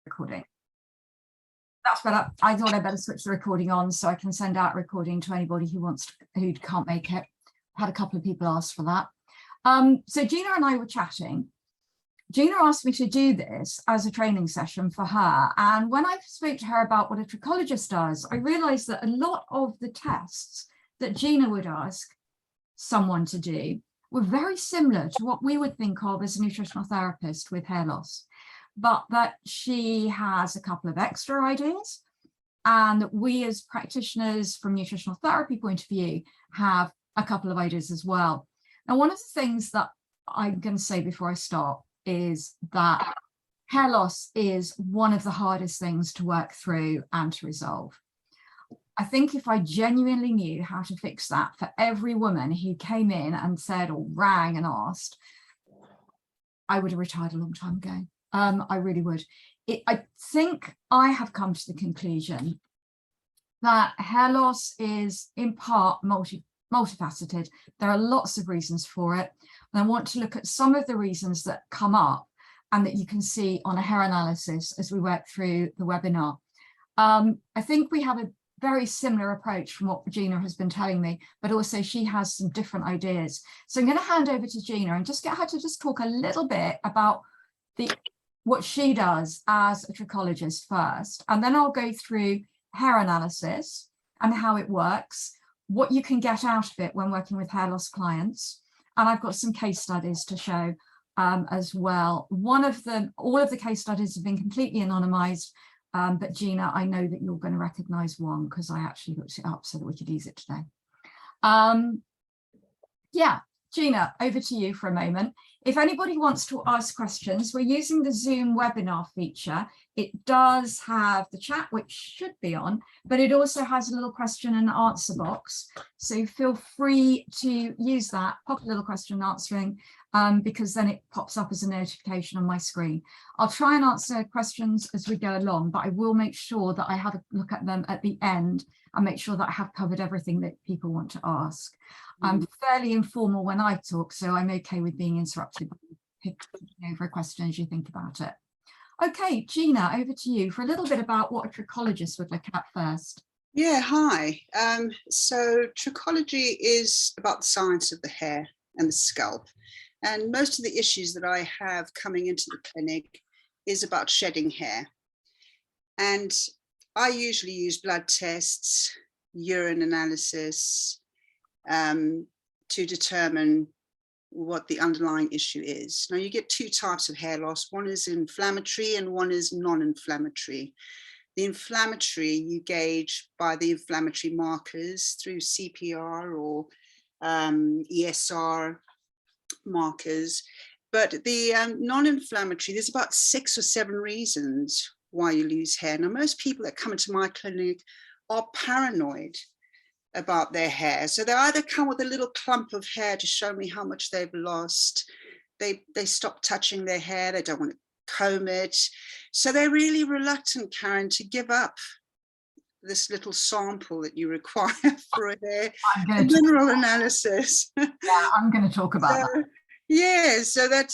recording. That's better. I thought I'd better switch the recording on so I can send out a recording to anybody who can't make it. I had a couple of people ask for that. So Gina and I were chatting. Gina asked me to do this as a training session for her. And when I spoke to her about what a trichologist does, I realized that a lot of the tests that Gina would ask someone to do were very similar to what we would think of as a nutritional therapist with hair loss, but that she has a couple of extra ideas, and that we as practitioners from nutritional therapy point of view have a couple of ideas as well. Now, one of the things that I'm going to say before I start is that hair loss is one of the hardest things to work through and to resolve. I think if I genuinely knew how to fix that for every woman who came in and said or rang and asked, I would have retired a long time ago. I really would. I think I have come to the conclusion that hair loss is in part multifaceted. There are lots of reasons for it. And I want to look at some of the reasons that come up and that you can see on a hair analysis as we work through the webinar. I think we have a very similar approach from what Gina has been telling me, but also she has some different ideas. So I'm going to hand over to Gina and just get her to just talk a little bit about what she does as a trichologist first, and then I'll go through hair analysis and how it works, what you can get out of it when working with hair loss clients. And I've got some case studies to show as well. All of the case studies have been completely anonymized, but Gina, I know that you're going to recognize one because I actually looked it up so that we could use it today. Yeah, Gina, over to you for a moment. If anybody wants to ask questions, we're using the Zoom webinar feature. It does have the chat, which should be on, but it also has a little question and answer box. So feel free to use that, pop a little question and answering, because then it pops up as a notification on my screen. I'll try and answer questions as we go along, but I will make sure that I have a look at them at the end and make sure that I have covered everything that people want to ask. I'm fairly informal when I talk, so I'm okay with being interrupted, picking over a question as you think about it. Okay, Gina, over to you for a little bit about what a trichologist would look at first. Yeah, hi. So trichology is about the science of the hair and the scalp. And most of the issues that I have coming into the clinic is about shedding hair. And I usually use blood tests, urine analysis, to determine what the underlying issue is. Now, you get two types of hair loss. One is inflammatory and one is non-inflammatory. The inflammatory you gauge by the inflammatory markers through CPR or ESR markers. But the non-inflammatory, there's about 6 or 7 reasons why you lose hair. Now, most people that come into my clinic are paranoid about their hair. So they either come with a little clump of hair to show me how much they've lost. They stop touching their hair. They don't want to comb it. So they're really reluctant, Karen, to give up this little sample that you require for a hair mineral analysis. Yeah, I'm going to talk about that. Yeah, so that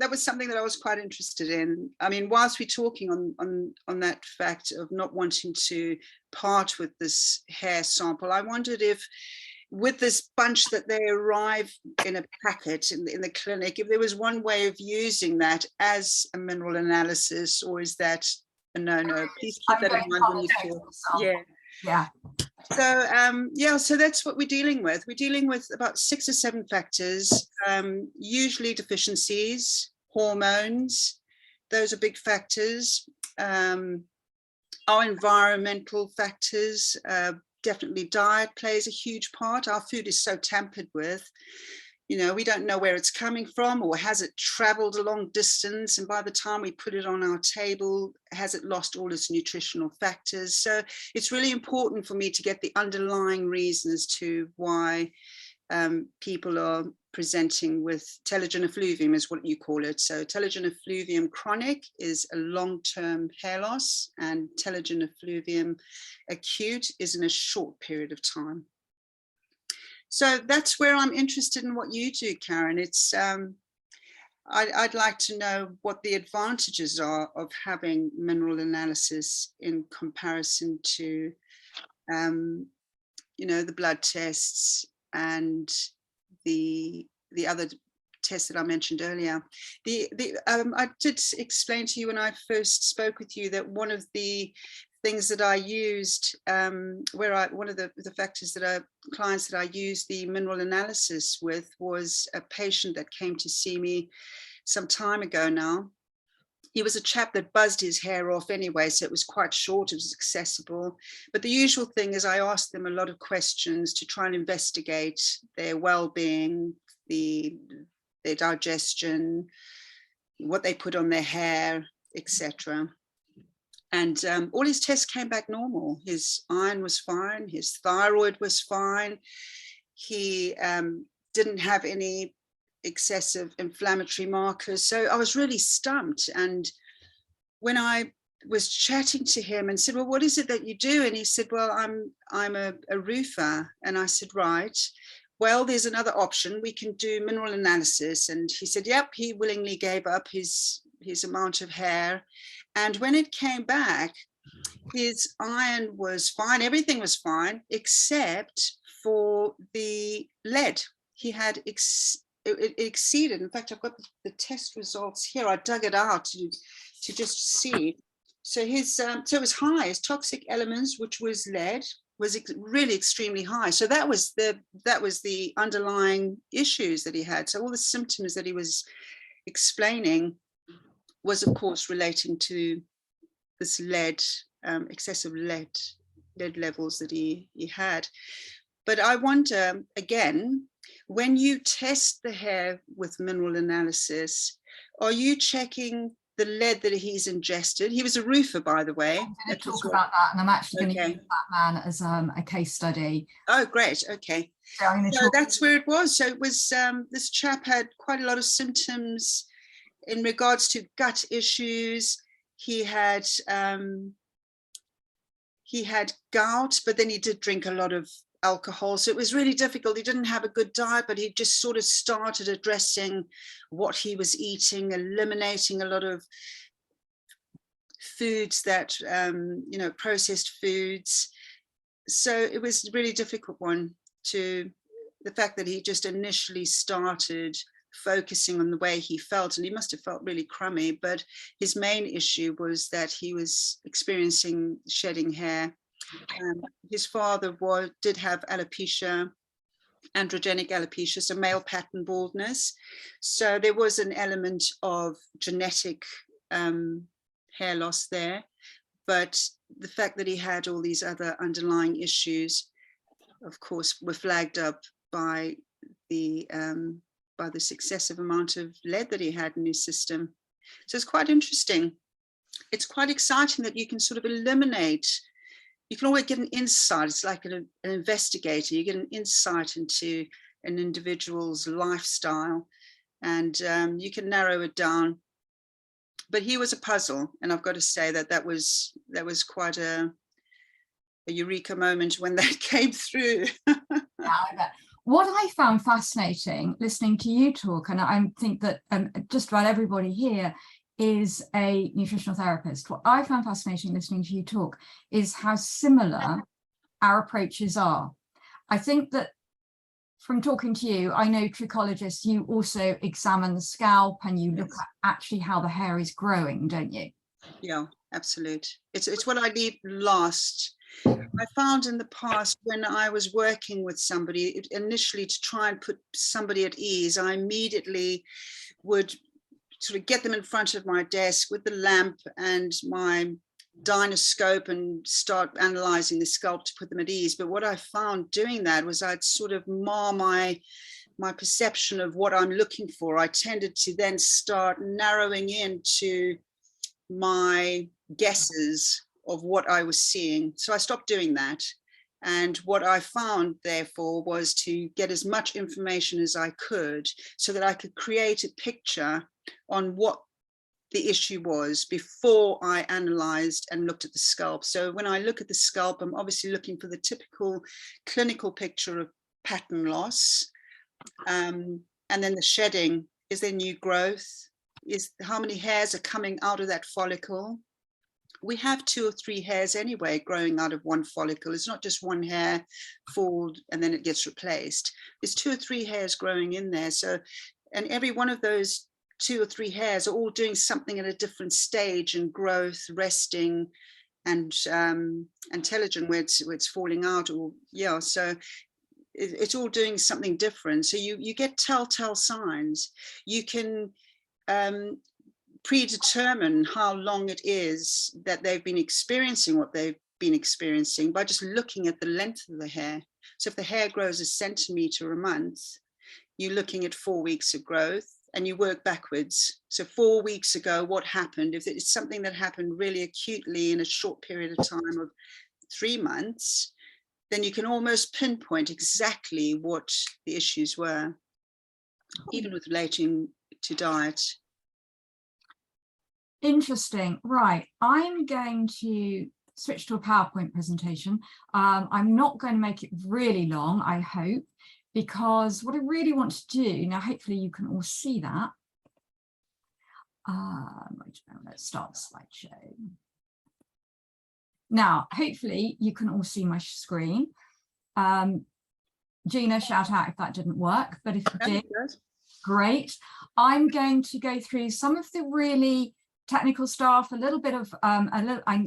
was something that I was quite interested in. I mean, whilst we're talking on that fact of not wanting to part with this hair sample, I wondered if with this bunch that they arrive in a packet in the clinic, if there was one way of using that as a mineral analysis, or is that a no-no? Please keep that in mind when you talk. Yeah. So so that's what we're dealing with. We're dealing with about 6 or 7 factors, usually deficiencies, hormones. Those are big factors. Our environmental factors, definitely diet plays a huge part. Our food is so tampered with. You know, we don't know where it's coming from, or has it traveled a long distance? And by the time we put it on our table, has it lost all its nutritional factors? So it's really important for me to get the underlying reasons to why people are presenting with telogen effluvium, is what you call it. So telogen effluvium chronic is a long-term hair loss, and telogen effluvium acute is in a short period of time. So that's where I'm interested in what you do, Karen. It's I'd like to know what the advantages are of having mineral analysis in comparison to, you know, the blood tests and the other tests that I mentioned earlier. I did explain to you when I first spoke with you that one of the things that I used, one of the factors that clients that I used the mineral analysis with was a patient that came to see me some time ago now. He was a chap that buzzed his hair off anyway, so it was quite short, it was accessible. But the usual thing is I asked them a lot of questions to try and investigate their well-being, their digestion, what they put on their hair, etc. And all his tests came back normal. His iron was fine, his thyroid was fine. He didn't have any excessive inflammatory markers. So I was really stumped. And when I was chatting to him and said, well, what is it that you do? And he said, well, I'm a roofer. And I said, right, well, there's another option. We can do mineral analysis. And he said, yep, he willingly gave up his amount of hair. And when it came back, his iron was fine. Everything was fine, except for the lead. He had it exceeded. In fact, I've got the test results here. I dug it out to just see. So his so it was high. His toxic elements, which was lead, was really extremely high. So that was the underlying issues that he had. So all the symptoms that he was explaining was, of course, relating to this lead, excessive lead levels that he had. But I wonder, again, when you test the hair with mineral analysis, are you checking the lead that he's ingested? He was a roofer, by the way. I'm going to talk about that, and I'm actually going to use that man as a case study. Oh, great. Okay. So that's where it was. So it was, this chap had quite a lot of symptoms in regards to gut issues. He had gout, but then he did drink a lot of alcohol. So it was really difficult. He didn't have a good diet, but he just sort of started addressing what he was eating, eliminating a lot of foods that, you know, processed foods. So it was a really difficult one the fact that he just initially started focusing on the way he felt, and he must have felt really crummy, but his main issue was that he was experiencing shedding hair. His father did have alopecia, androgenic alopecia, so male pattern baldness. So there was an element of genetic hair loss there, but the fact that he had all these other underlying issues, of course, were flagged up by this excessive amount of lead that he had in his system. So it's quite interesting. It's quite exciting that you can sort of eliminate, you can always get an insight. It's like an investigator. You get an insight into an individual's lifestyle, and you can narrow it down. But he was a puzzle, and I've got to say that was quite a eureka moment when that came through. Yeah, I bet. What I found fascinating listening to you talk, and I think that just about everybody here is a nutritional therapist. What I found fascinating listening to you talk is how similar our approaches are. I think that from talking to you, I know Trichologist, you also examine the scalp and you look at actually how the hair is growing, don't you? Yeah, absolutely. It's what I did last. I found in the past when I was working with somebody, initially to try and put somebody at ease, I immediately would sort of get them in front of my desk with the lamp and my dynoscope and start analyzing the scalp to put them at ease. But what I found doing that was I'd sort of mar my perception of what I'm looking for. I tended to then start narrowing into my guesses of what I was seeing. So I stopped doing that. And what I found, therefore, was to get as much information as I could so that I could create a picture on what the issue was before I analyzed and looked at the scalp. So when I look at the scalp, I'm obviously looking for the typical clinical picture of pattern loss. And then the shedding Is there new growth? Is how many hairs are coming out of that follicle? We have 2 or 3 hairs anyway growing out of one follicle. It's not just one hair fall and then it gets replaced. There's 2 or 3 hairs growing in there. So, and every one of those 2 or 3 hairs are all doing something at a different stage in growth, resting, and intelligent where it's falling out, or yeah. So it's all doing something different. So you get telltale signs. You can predetermine how long it is that they've been experiencing what they've been experiencing by just looking at the length of the hair. So if the hair grows a centimeter a month, you're looking at 4 weeks of growth, and you work backwards. So 4 weeks ago, what happened? If it's something that happened really acutely in a short period of time of 3 months, then you can almost pinpoint exactly what the issues were, even with relating to diet. Interesting. Right. I'm going to switch to a PowerPoint presentation. I'm not going to make it really long, I hope, because what I really want to do, now hopefully you can all see that. Let's start the slideshow. Now, hopefully you can all see my screen. Gina, shout out if that didn't work, but if it did, great. I'm going to go through some of the really technical stuff, a little bit of,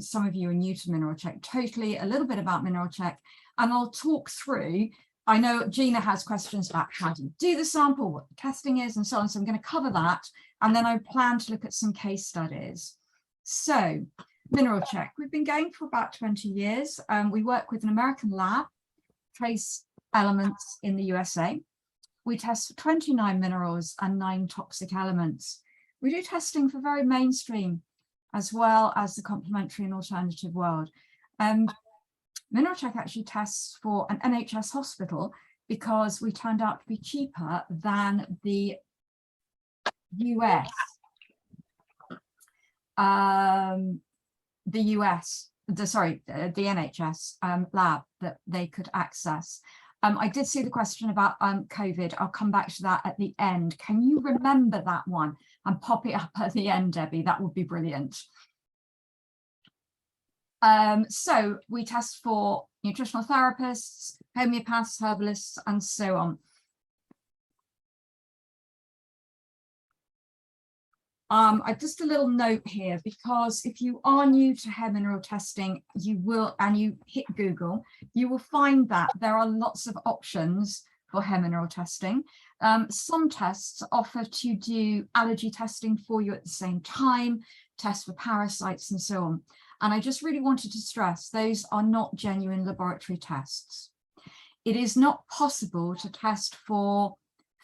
some of you are new to Mineral Check, totally, a little bit about Mineral Check, and I'll talk through. I know Gina has questions about how do you do the sample, what the testing is, and so on. So I'm going to cover that. And then I plan to look at some case studies. So Mineral Check, we've been going for about 20 years. We work with an American lab, trace elements in the USA. We test for 29 minerals and 9 toxic elements. We do testing for very mainstream as well as the complementary and alternative world. Mineral Check actually tests for an NHS hospital because we turned out to be cheaper than the US. The NHS lab that they could access. I did see the question about COVID. I'll come back to that at the end. Can you remember that one and pop it up at the end, Debbie? That would be brilliant. So we test for nutritional therapists, homeopaths, herbalists, and so on. Just a little note here, because if you are new to hair mineral testing, you will, and you hit Google, you will find that there are lots of options for hair mineral testing. Some tests offer to do allergy testing for you at the same time, test for parasites and so on. And I just really wanted to stress, those are not genuine laboratory tests. It is not possible to test for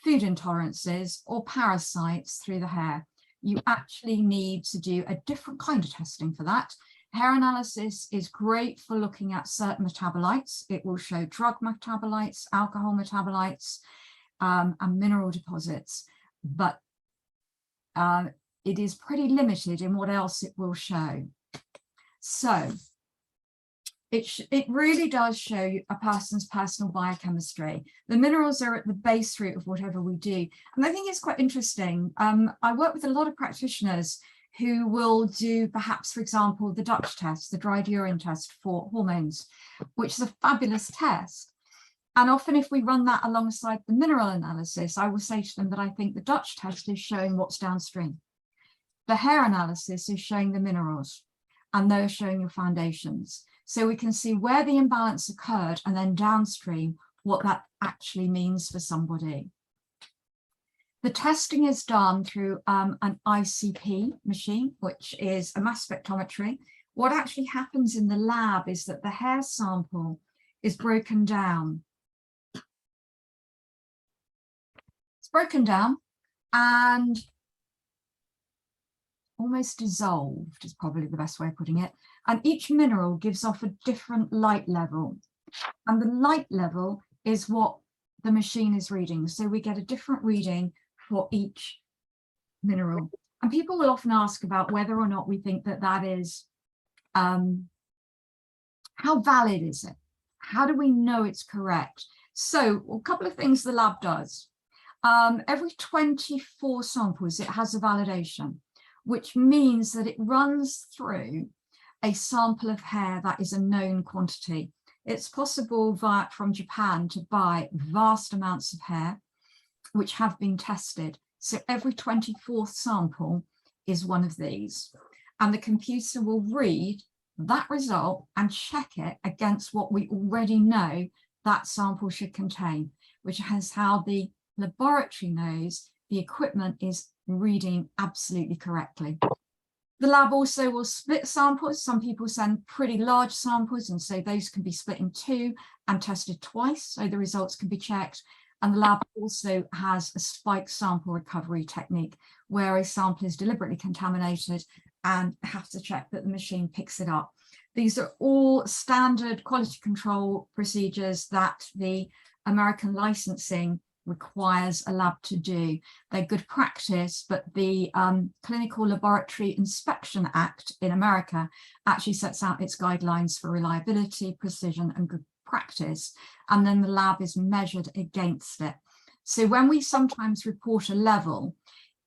food intolerances or parasites through the hair. You actually need to do a different kind of testing for that. Hair analysis is great for looking at certain metabolites. It will show drug metabolites, alcohol metabolites, and mineral deposits, but it is pretty limited in what else it will show. So it really does show you a person's personal biochemistry. The minerals are at the base root of whatever we do. And I think it's quite interesting. I work with a lot of practitioners who will do perhaps, for example, the Dutch test, the dried urine test for hormones, which is a fabulous test. And often if we run that alongside the mineral analysis, I will say to them that I think the Dutch test is showing what's downstream. The hair analysis is showing the minerals, and they're showing your foundations. So we can see where the imbalance occurred and then downstream what that actually means for somebody. The testing is done through an ICP machine, which is a mass spectrometry. What actually happens in the lab is that the hair sample is broken down. It's broken down and almost dissolved is probably the best way of putting it. And each mineral gives off a different light level. And the light level is what the machine is reading. So we get a different reading for each mineral. And people will often ask about whether or not we think that that is, how valid is it? How do we know it's correct? So a couple of things the lab does. Every 24 samples, it has a validation, which means that it runs through a sample of hair that is a known quantity. It's possible from Japan to buy vast amounts of hair which have been tested. So every 24th sample is one of these. And the computer will read that result and check it against what we already know that sample should contain, which is how the laboratory knows the equipment is reading absolutely correctly. The lab also will split samples. Some people send pretty large samples, and so those can be split in two and tested twice, so the results can be checked. And the lab also has a spike sample recovery technique where a sample is deliberately contaminated and have to check that the machine picks it up. These are all standard quality control procedures that the American licensing requires a lab to do. They're good practice, but the Clinical Laboratory Inspection Act in America actually sets out its guidelines for reliability, precision, and good practice, and then the lab is measured against it. So when we sometimes report a level,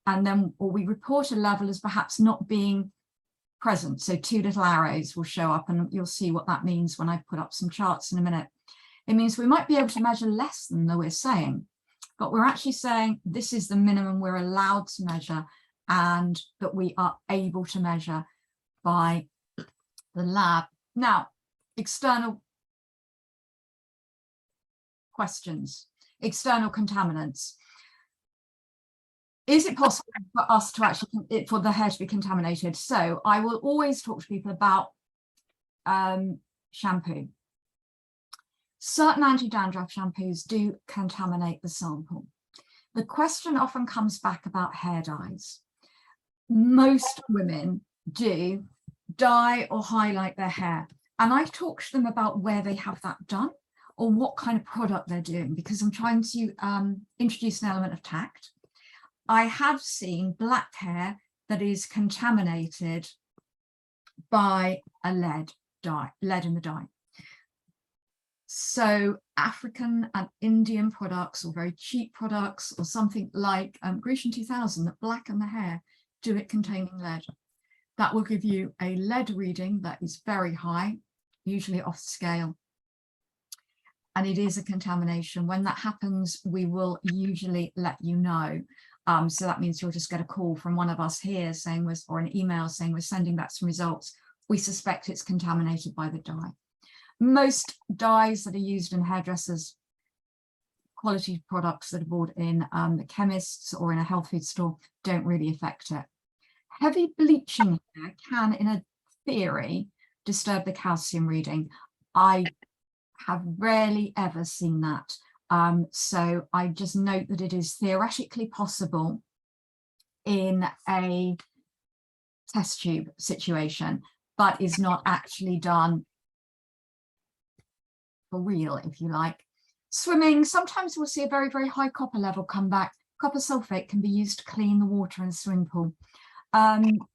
or we report a level as perhaps not being present, so two little arrows will show up, and you'll see what that means when I put up some charts in a minute. It means we might be able to measure less than we're saying, but we're actually saying this is the minimum we're allowed to measure and that we are able to measure by the lab. Now, external questions, external contaminants. Is it possible for us to actually, for the hair to be contaminated? So I will always talk to people about shampoo. Certain anti-dandruff shampoos do contaminate the sample. The question often comes back about hair dyes. Most women do dye or highlight their hair, and I talk to them about where they have that done or what kind of product they're doing, because I'm trying to introduce an element of tact. I have seen black hair that is contaminated by a lead in the dye. So African and Indian products, or very cheap products, or something like Grecian 2000 that blacken the hair, do it containing lead. That will give you a lead reading that is very high, usually off scale. And it is a contamination. When that happens, we will usually let you know. So that means you'll just get a call from one of us here saying, or an email saying we're sending back some results. We suspect it's contaminated by the dye. Most dyes that are used in hairdressers, quality products that are bought in the chemists or in a health food store, don't really affect it. Heavy bleaching hair can, in a theory, disturb the calcium reading. I have rarely ever seen that. So I just note that it is theoretically possible in a test tube situation, but is not actually done for real, if you like. Swimming, sometimes we'll see a very, very high copper level come back. Copper sulfate can be used to clean the water in a swimming pool.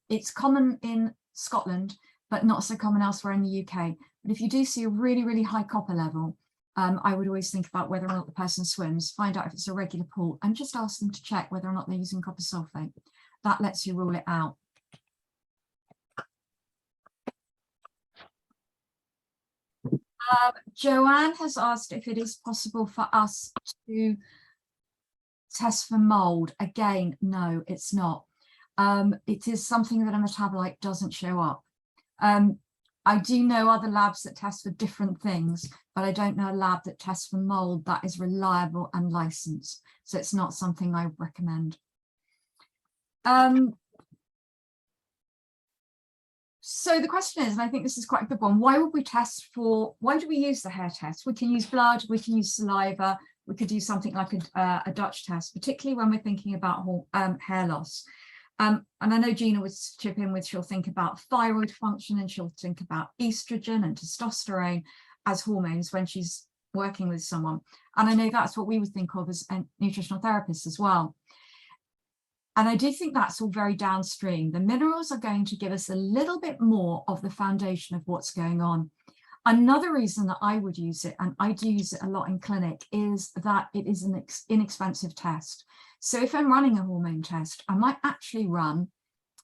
It's common in Scotland, but not so common elsewhere in the UK. But if you do see a really, really high copper level, I would always think about whether or not the person swims, find out if it's a regular pool, and just ask them to check whether or not they're using copper sulfate. That lets you rule it out. Joanne has asked if it is possible for us to test for mold. Again, no, it's not. It is something that a metabolite doesn't show up. I do know other labs that test for different things, but I don't know a lab that tests for mold that is reliable and licensed. So it's not something I would recommend. So the question is, and I think this is quite a good one, why would we test for, why do we use the hair test? We can use blood, we can use saliva, we could do something like a Dutch test, particularly when we're thinking about hair loss. And I know Gina would chip in with, she'll think about thyroid function and she'll think about estrogen and testosterone as hormones when she's working with someone. And I know that's what we would think of as nutritional therapists as well. And I do think that's all very downstream. The minerals are going to give us a little bit more of the foundation of what's going on. Another reason that I would use it, and I do use it a lot in clinic, is that it is an inexpensive test. So if I'm running a hormone test, I might actually run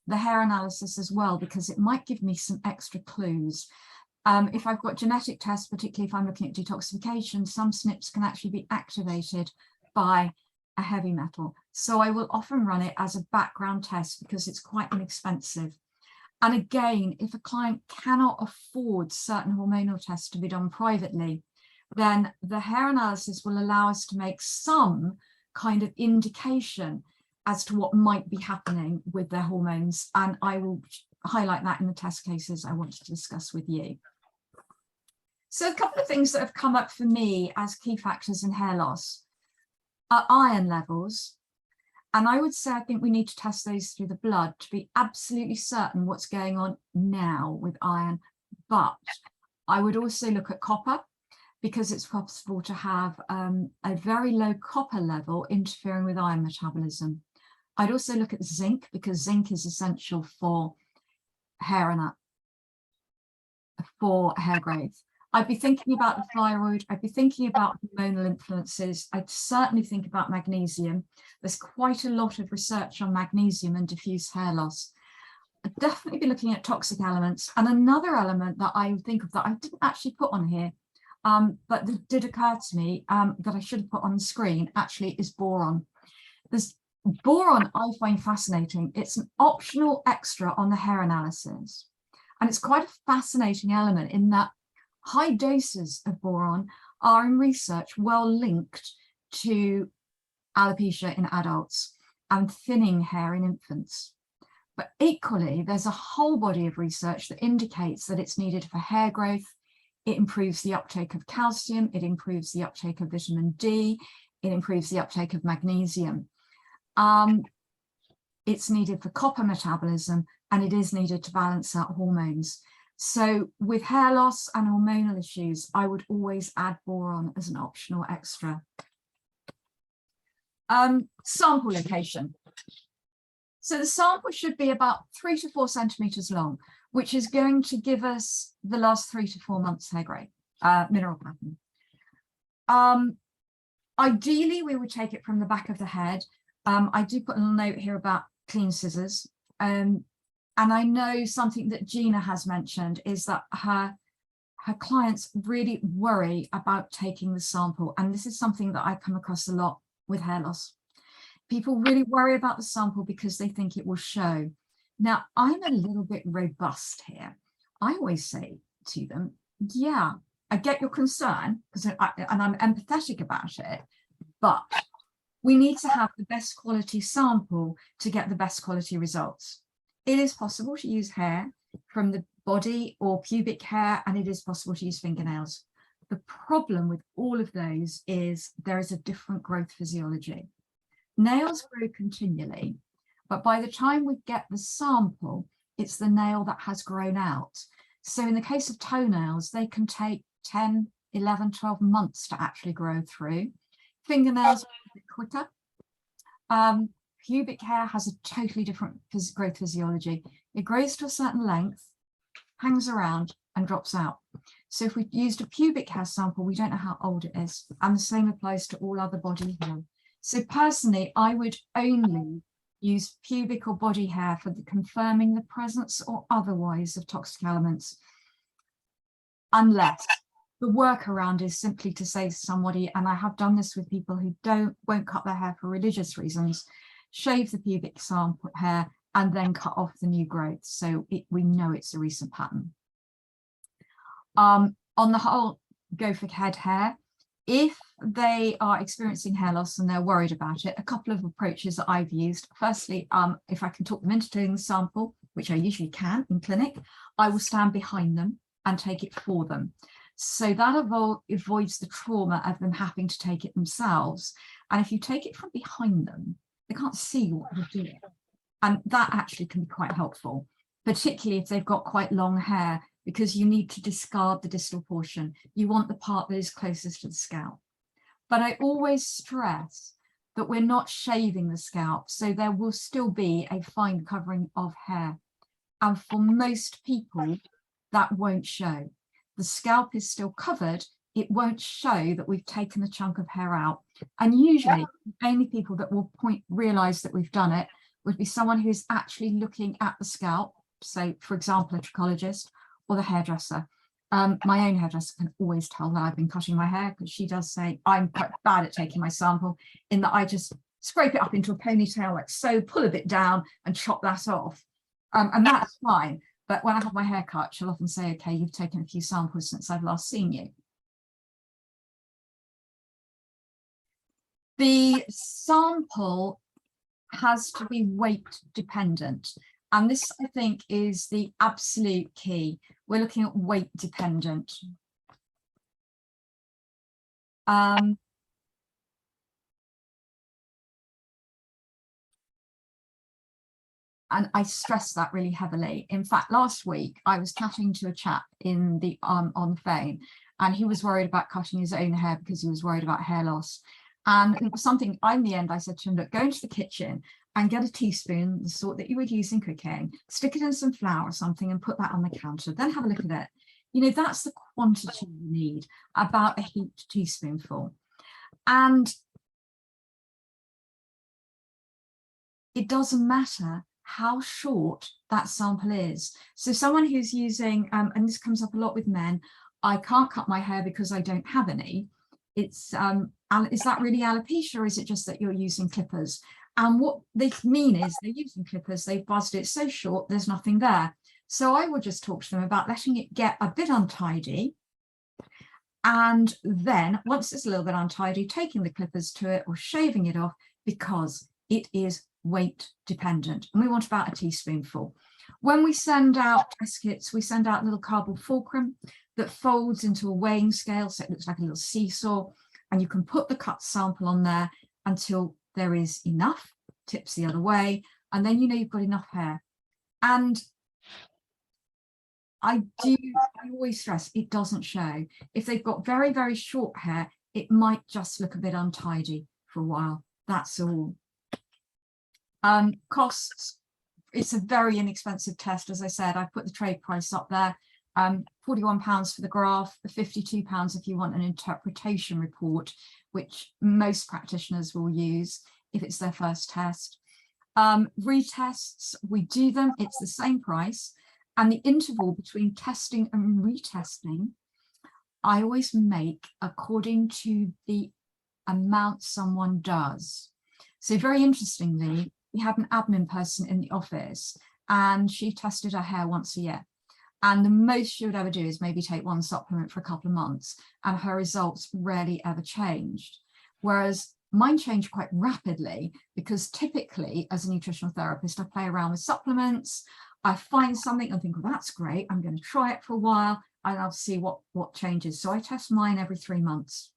the hair analysis as well, because it might give me some extra clues. If I've got genetic tests, particularly if I'm looking at detoxification, some SNPs can actually be activated by a heavy metal. So I will often run it as a background test because it's quite inexpensive. And again, if a client cannot afford certain hormonal tests to be done privately, then the hair analysis will allow us to make some kind of indication as to what might be happening with their hormones. And I will highlight that in the test cases I wanted to discuss with you. So a couple of things that have come up for me as key factors in hair loss are iron levels. And I would say I think we need to test those through the blood to be absolutely certain what's going on now with iron. But I would also look at copper, because it's possible to have a very low copper level interfering with iron metabolism. I'd also look at zinc, because zinc is essential for hair and for hair growth. I'd be thinking about the thyroid. I'd be thinking about hormonal influences. I'd certainly think about magnesium. There's quite a lot of research on magnesium and diffuse hair loss. I'd definitely be looking at toxic elements. And another element that I think of that I didn't actually put on here, but that did occur to me that I should have put on the screen, actually, is boron. There's boron I find fascinating. It's an optional extra on the hair analysis. And it's quite a fascinating element in that high doses of boron are in research well linked to alopecia in adults and thinning hair in infants. But equally, there's a whole body of research that indicates that it's needed for hair growth. It improves the uptake of calcium, it improves the uptake of vitamin D, it improves the uptake of magnesium. It's needed for copper metabolism, and it is needed to balance out hormones. So with hair loss and hormonal issues, I would always add boron as an optional extra. Sample location. So the sample should be about 3 to 4 centimeters long, which is going to give us the last 3 to 4 months hair growth, mineral pattern. Ideally, we would take it from the back of the head. I do put a little note here about clean scissors. And I know something that Gina has mentioned is that her clients really worry about taking the sample. And this is something that I come across a lot with hair loss. People really worry about the sample because they think it will show. Now, I'm a little bit robust here. I always say to them, yeah, I get your concern, and I'm empathetic about it, but we need to have the best quality sample to get the best quality results. It is possible to use hair from the body or pubic hair, and it is possible to use fingernails. The problem with all of those is there is a different growth physiology. Nails grow continually, but by the time we get the sample, it's the nail that has grown out. So in the case of toenails, they can take 10, 11, 12 months to actually grow through. Fingernails are a bit quicker. Pubic hair has a totally different growth physiology. It grows to a certain length, hangs around, and drops out. So if we used a pubic hair sample, we don't know how old it is. And the same applies to all other body hair. So personally, I would only use pubic or body hair for confirming the presence or otherwise of toxic elements, unless the workaround is simply to say to somebody, and I have done this with people who won't cut their hair for religious reasons, shave the pubic sample hair and then cut off the new growth. So we know it's a recent pattern. On the whole, go for head hair. If they are experiencing hair loss and they're worried about it, a couple of approaches that I've used. Firstly, if I can talk them into doing the sample, which I usually can in clinic, I will stand behind them and take it for them. So that avoids the trauma of them having to take it themselves. And if you take it from behind them, they can't see what you're doing. And that actually can be quite helpful, particularly if they've got quite long hair, because you need to discard the distal portion. You want the part that is closest to the scalp. But I always stress that we're not shaving the scalp, so there will still be a fine covering of hair. And for most people, that won't show. the scalp is still covered, it won't show that we've taken a chunk of hair out. And usually the only people that will realize that we've done it would be someone who's actually looking at the scalp. So for example, a trichologist or the hairdresser. My own hairdresser can always tell that I've been cutting my hair, because she does say I'm quite bad at taking my sample, in that I just scrape it up into a ponytail like so, pull a bit down and chop that off. And that's fine. But when I have my hair cut, she'll often say, okay, you've taken a few samples since I've last seen you. The sample has to be weight dependent. And this, I think, is the absolute key. We're looking at weight dependent. And I stress that really heavily. In fact, last week I was chatting to a chap in the on the phone, and he was worried about cutting his own hair because he was worried about hair loss. And it was something, in the end, I said to him, look, go into the kitchen and get a teaspoon, the sort that you would use in cooking, stick it in some flour or something and put that on the counter, then have a look at it. You know, that's the quantity you need, about a heaped teaspoonful. And it doesn't matter how short that sample is. So someone who's using, and this comes up a lot with men, I can't cut my hair because I don't have any. It's, is that really alopecia, or is it just that you're using clippers? And what they mean is they're using clippers, they've buzzed it so short, there's nothing there. So I will just talk to them about letting it get a bit untidy. And then once it's a little bit untidy, taking the clippers to it or shaving it off, because it is weight dependent. And we want about a teaspoonful. When we send out test kits, we send out a little cardboard fulcrum that folds into a weighing scale, so it looks like a little seesaw, and you can put the cut sample on there until there is enough, tips the other way, and then you know you've got enough hair. And I always stress it doesn't show. If they've got very, very short hair, it might just look a bit untidy for a while. That's all. Costs, it's a very inexpensive test. As I said, I put the trade price up there. £41 for the graph, £52 if you want an interpretation report, which most practitioners will use if it's their first test. Retests, we do them, it's the same price. And the interval between testing and retesting, I always make according to the amount someone does. So very interestingly, we had an admin person in the office and she tested her hair once a year. And the most she would ever do is maybe take one supplement for a couple of months, and her results rarely ever changed. Whereas mine changed quite rapidly, because typically as a nutritional therapist, I play around with supplements. I find something and think, well, that's great, I'm going to try it for a while and I'll see what changes. So I test mine every 3 months.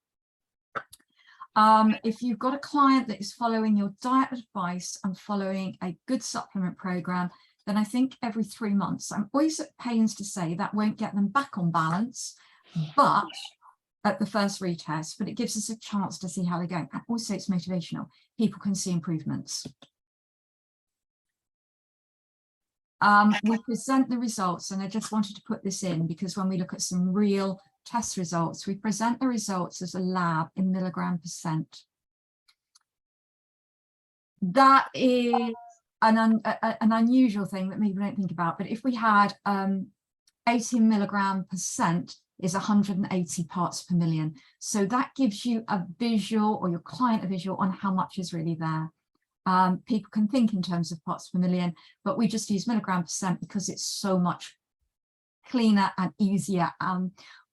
If you've got a client that is following your diet advice and following a good supplement program, then I think every 3 months. I'm always at pains to say that won't get them back on balance, but at the first retest, but it gives us a chance to see how they're going. And also it's motivational. People can see improvements. We present the results, and I just wanted to put this in because when we look at some real test results, we present the results as a lab in milligram%. That is an unusual thing that people don't think about, but if we had 18 milligram% is 180 parts per million. So that gives you a visual, or your client a visual, on how much is really there. People can think in terms of parts per million, but we just use milligram% because it's so much cleaner and easier.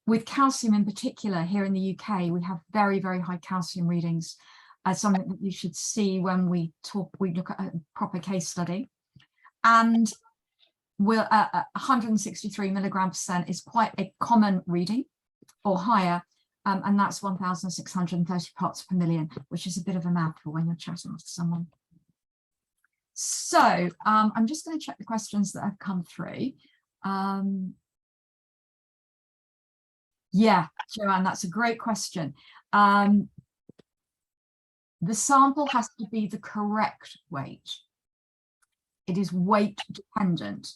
With calcium in particular, here in the UK, we have very, very high calcium readings. Something that you should see when we look at a proper case study. And we'll 163 milligram% is quite a common reading, or higher, and that's 1,630 parts per million, which is a bit of a mouthful when you're chatting to someone. So I'm just going to check the questions that have come through. Yeah, Joanne, that's a great question. The sample has to be the correct weight. It is weight dependent.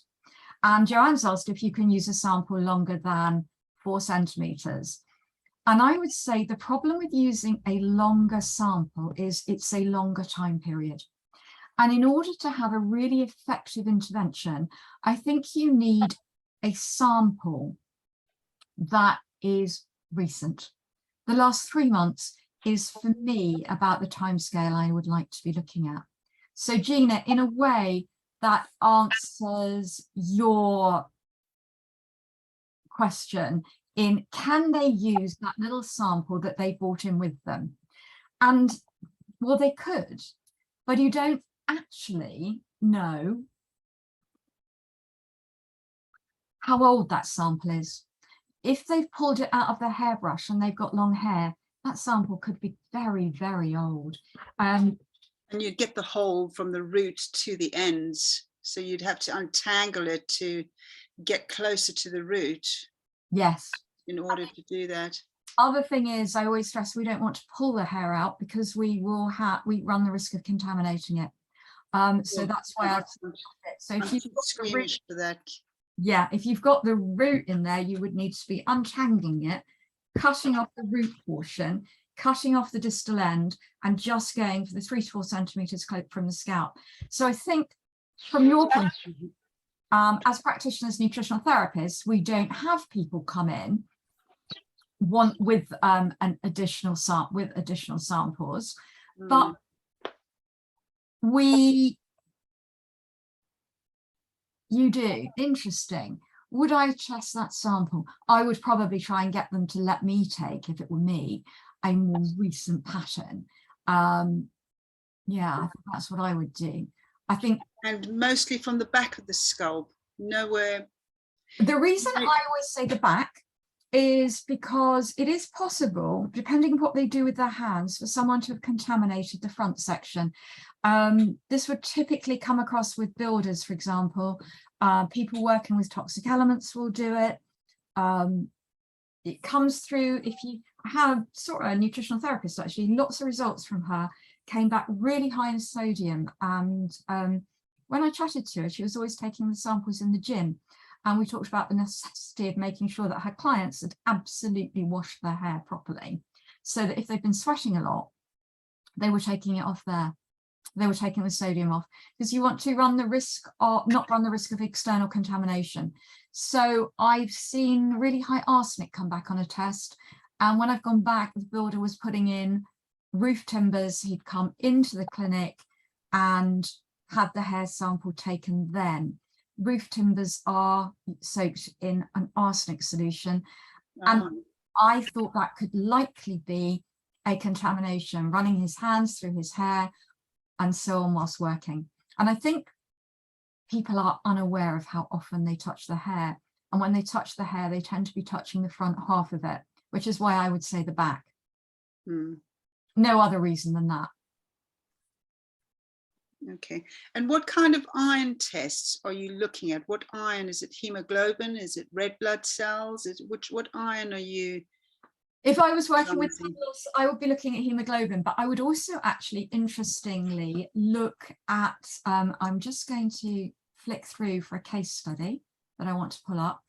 And Joanne's asked if you can use a sample longer than 4 centimeters. And I would say the problem with using a longer sample is it's a longer time period. And in order to have a really effective intervention, I think you need a sample that is recent. The last 3 months is, for me, about the timescale I would like to be looking at. So Gina, in a way that answers your question in, can they use that little sample that they brought in with them? And well, they could, but you don't actually know how old that sample is. If they've pulled it out of their hairbrush and they've got long hair, that sample could be very, very old. And you'd get the whole from the root to the ends. So you'd have to untangle it to get closer to the root. Yes. In order to do that. Other thing is, I always stress we don't want to pull the hair out because we run the risk of contaminating it. So that's why I've it. So if you've got the root, for that. Yeah, if you've got the root in there, you would need to be untangling it, cutting off the root portion, cutting off the distal end, and just going for the 3 to 4 centimeters from the scalp. So I think from your point of view, as practitioners, nutritional therapists, we don't have people come in with additional samples, but you do. Interesting. Would I test that sample? I would probably try and get them to let me take, if it were me, a more recent pattern. Yeah, I think that's what I would do. I think, and mostly from the back of the scalp, nowhere. The reason I always say the back is because it is possible, depending on what they do with their hands, for someone to have contaminated the front section. This would typically come across with builders, for example. People working with toxic elements will do it. It comes through, if you have sort of a nutritional therapist, actually, lots of results from her came back really high in sodium. And when I chatted to her, she was always taking the samples in the gym. And we talked about the necessity of making sure that her clients had absolutely washed their hair properly, so that if they've been sweating a lot, they were taking it off there. They were taking the sodium off, because you want to run the risk of not run the risk of external contamination. So I've seen really high arsenic come back on a test. And when I've gone back, the builder was putting in roof timbers. He'd come into the clinic and had the hair sample taken then. Roof timbers are soaked in an arsenic solution. And I thought that could likely be a contamination, running his hands through his hair and so on whilst working. And I think people are unaware of how often they touch the hair. And when they touch the hair, they tend to be touching the front half of it, which is why I would say the back. No other reason than that. Okay. And what kind of iron tests are you looking at? What iron? Is it hemoglobin? Is it red blood cells? What iron are you? If I was working with cells, I would be looking at hemoglobin, but I would also actually, interestingly, look at, I'm just going to flick through for a case study that I want to pull up.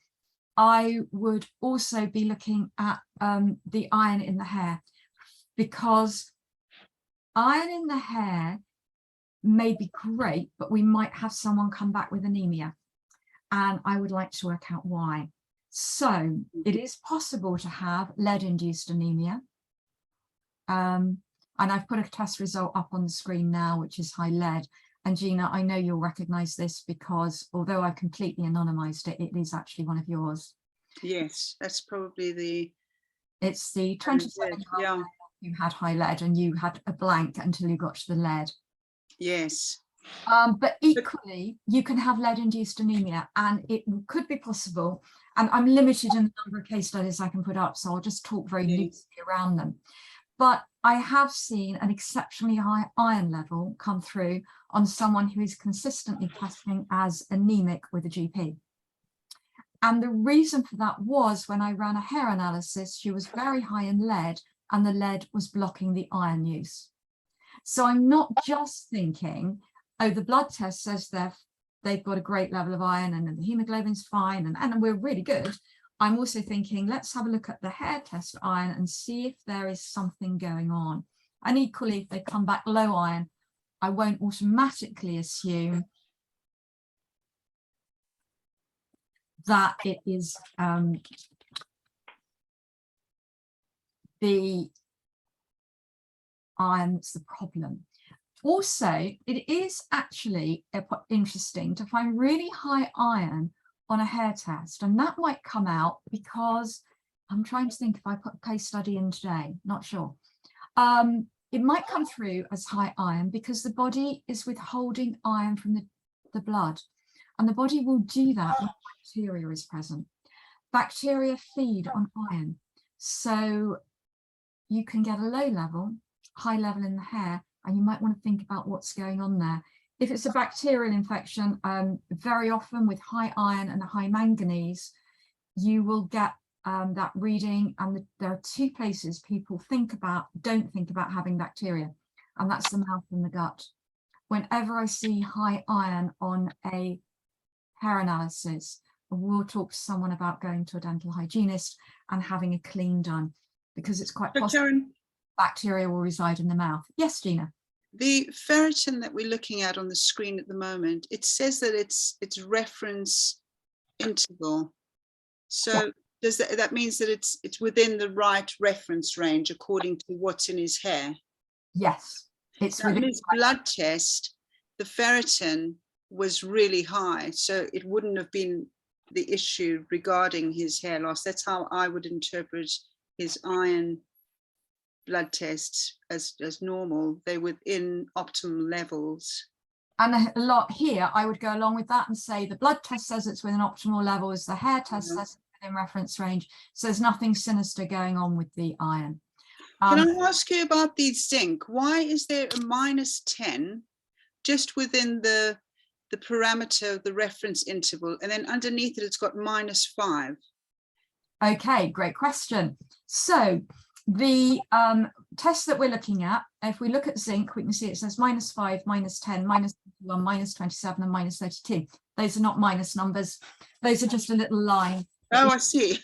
I would also be looking at the iron in the hair, because iron in the hair may be great, but we might have someone come back with anemia, and I would like to work out why. So it is possible to have lead-induced anemia. And I've put a test result up on the screen now, which is high lead. And Gina, I know you'll recognize this, because although I completely anonymized it, it is actually one of yours. Yes, that's probably it's the 27-year-old who had high lead, and you had a blank until you got to the lead. Yes. But equally, you can have lead-induced anemia, and it could be possible. And I'm limited in the number of case studies I can put up, so I'll just talk very loosely around them. But I have seen an exceptionally high iron level come through on someone who is consistently testing as anemic with a GP. And the reason for that was, when I ran a hair analysis, she was very high in lead, and the lead was blocking the iron use. So I'm not just thinking, oh, the blood test says they've got a great level of iron and the hemoglobin's fine and we're really good. I'm also thinking, let's have a look at the hair test iron and see if there is something going on. And equally, if they come back low iron, I won't automatically assume that it is the iron that's the problem. Also, it is actually interesting to find really high iron on a hair test, and that might come out because I'm trying to think if I put a case study in today, not sure. It might come through as high iron because the body is withholding iron from the blood, and the body will do that when bacteria is present. Bacteria feed on iron, so you can get a low level, high level in the hair, and you might want to think about what's going on there. If it's a bacterial infection, very often with high iron and high manganese, you will get that reading, and there are two places people don't think about having bacteria, and that's the mouth and the gut. Whenever I see high iron on a hair analysis, we'll talk to someone about going to a dental hygienist and having a clean done, because it's quite possible bacteria will reside in the mouth. Yes, Gina. The ferritin that we're looking at on the screen at the moment, it says that it's reference interval. So does that means that it's within the right reference range according to what's in his hair? Yes, it's in his blood test, the ferritin was really high, so it wouldn't have been the issue regarding his hair loss. That's how I would interpret his iron blood tests as normal. They were within optimal levels. And a lot here, I would go along with that and say the blood test says it's within optimal levels, the hair test says it's within reference range, so there's nothing sinister going on with the iron. Can I ask you about the zinc? Why is there a -10 just within the parameter of the reference interval, and then underneath it it's got -5? Okay, great question. So the test that we're looking at, if we look at zinc, we can see it says -5, -10, -21, -27, and -32. Those are not minus numbers. Those are just a little line. Oh, I see.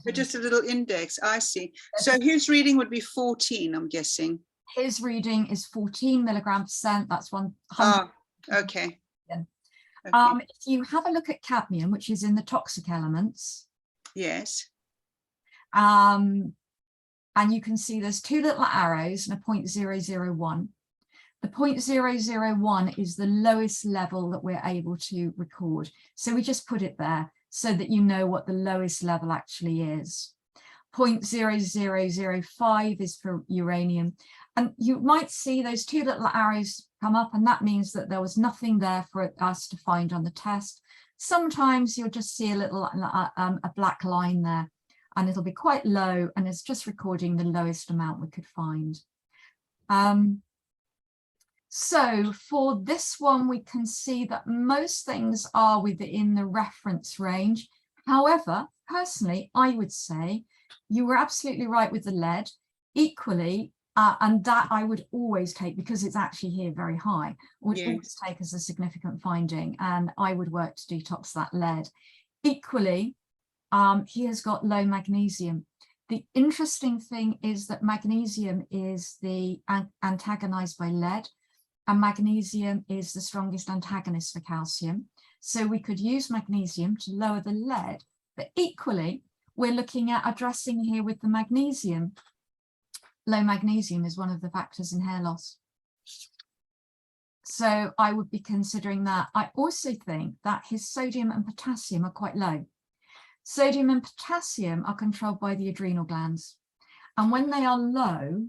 They're just a little index. I see. So his reading would be 14, I'm guessing. His reading is 14 mg%. That's 100. Ah, okay. If you have a look at cadmium, which is in the toxic elements. Yes. And you can see there's two little arrows and a 0.001. The 0.001 is the lowest level that we're able to record. So we just put it there so that you know what the lowest level actually is. 0.0005 is for uranium. And you might see those two little arrows come up, and that means that there was nothing there for us to find on the test. Sometimes you'll just see a little a black line there, and it'll be quite low, and it's just recording the lowest amount we could find. So for this one, we can see that most things are within the reference range. However, personally, I would say you were absolutely right with the lead. Equally, and that I would always take, because it's actually here very high, would always take as a significant finding, and I would work to detox that lead. Equally, he has got low magnesium. The interesting thing is that magnesium is the antagonized by lead, and magnesium is the strongest antagonist for calcium. So we could use magnesium to lower the lead, but equally, we're looking at addressing here with the magnesium. Low magnesium is one of the factors in hair loss. So I would be considering that. I also think that his sodium and potassium are quite low. Sodium and potassium are controlled by the adrenal glands. And when they are low,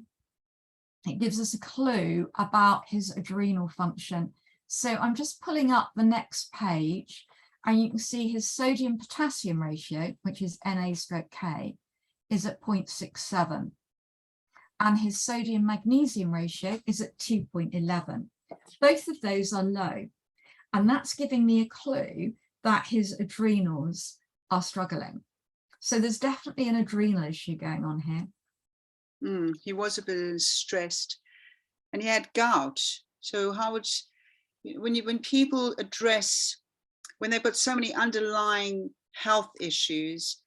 it gives us a clue about his adrenal function. So I'm just pulling up the next page, and you can see his sodium potassium ratio, which is Na/K, is at 0.67. And his sodium magnesium ratio is at 2.11. Both of those are low. And that's giving me a clue that his adrenals are struggling. So there's definitely an adrenal issue going on here. He was a bit stressed, and he had gout. So how would, when people address, when they've got so many underlying health issues,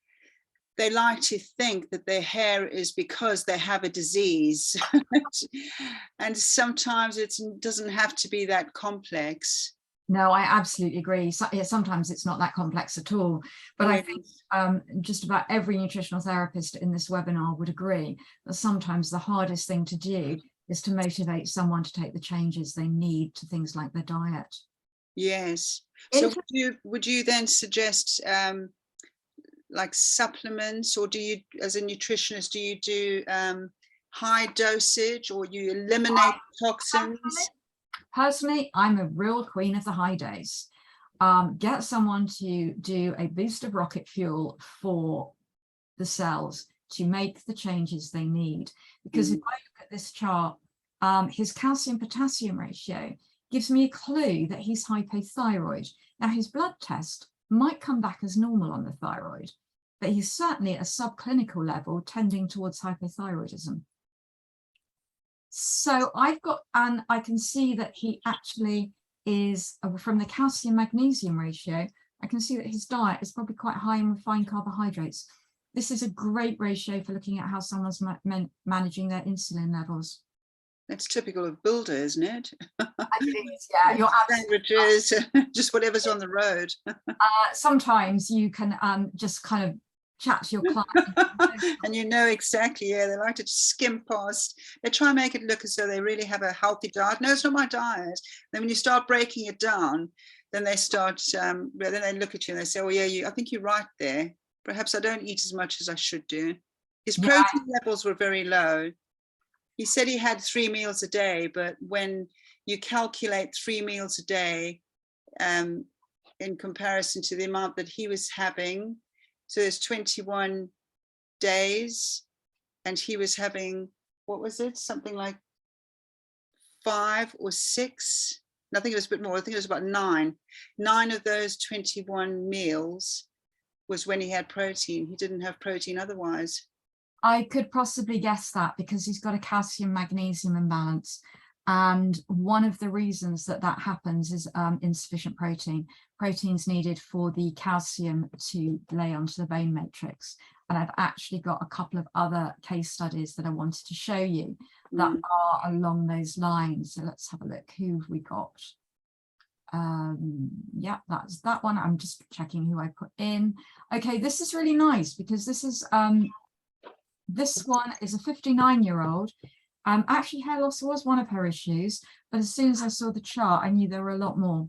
they like to think that their hair is because they have a disease. And sometimes it doesn't have to be that complex. No, I absolutely agree. So, yeah, sometimes it's not that complex at all. But I think just about every nutritional therapist in this webinar would agree that sometimes the hardest thing to do is to motivate someone to take the changes they need to things like their diet. Yes. So would you then suggest like supplements, or do you, as a nutritionist, do you do high dosage, or you eliminate toxins? Personally, I'm a real queen of the high dose. Get someone to do a boost of rocket fuel for the cells to make the changes they need. Because if I look at this chart, his calcium potassium ratio gives me a clue that he's hypothyroid. Now, his blood test might come back as normal on the thyroid, but he's certainly at a subclinical level tending towards hypothyroidism. So I've got, and I can see that he actually is, from the calcium magnesium ratio, I can see that his diet is probably quite high in refined carbohydrates. This is a great ratio for looking at how someone's managing their insulin levels. That's typical of Builder, isn't it? It is, yeah. You're sandwiches, just whatever's on the road. Sometimes you can just kind of chat to your client. And you know exactly, yeah, they like to skim past. They try and make it look as though they really have a healthy diet. No, it's not my diet. Then when you start breaking it down, then they start, then they look at you and they say, oh yeah, I think you're right there. Perhaps I don't eat as much as I should do. His protein levels were very low. He said he had 3 meals a day, but when you calculate 3 meals a day in comparison to the amount that he was having, so there's 21 days, and he was having, what was it? Something like 5 or 6. I think it was a bit more. I think it was about 9. 9 of those 21 meals was when he had protein. He didn't have protein otherwise. I could possibly guess that because he's got a calcium magnesium imbalance. And one of the reasons that that happens is insufficient protein. Protein's needed for the calcium to lay onto the bone matrix. And I've actually got a couple of other case studies that I wanted to show you that are along those lines. So let's have a look. Who have we got? Yeah, that's that one. I'm just checking who I put in. Okay, this is really nice because this is this one is a 59-year-old. Actually, hair loss was one of her issues, but as soon as I saw the chart, I knew there were a lot more.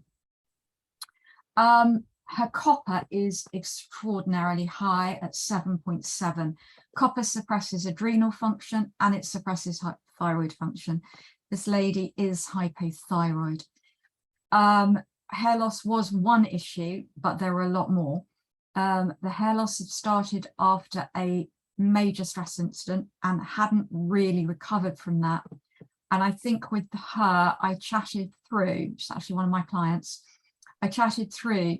Her copper is extraordinarily high at 7.7. Copper suppresses adrenal function and it suppresses thyroid function. This lady is hypothyroid. Hair loss was one issue, but there were a lot more. The hair loss had started after a major stress incident and hadn't really recovered from that. And I think with her, I chatted through, she's actually one of my clients, I chatted through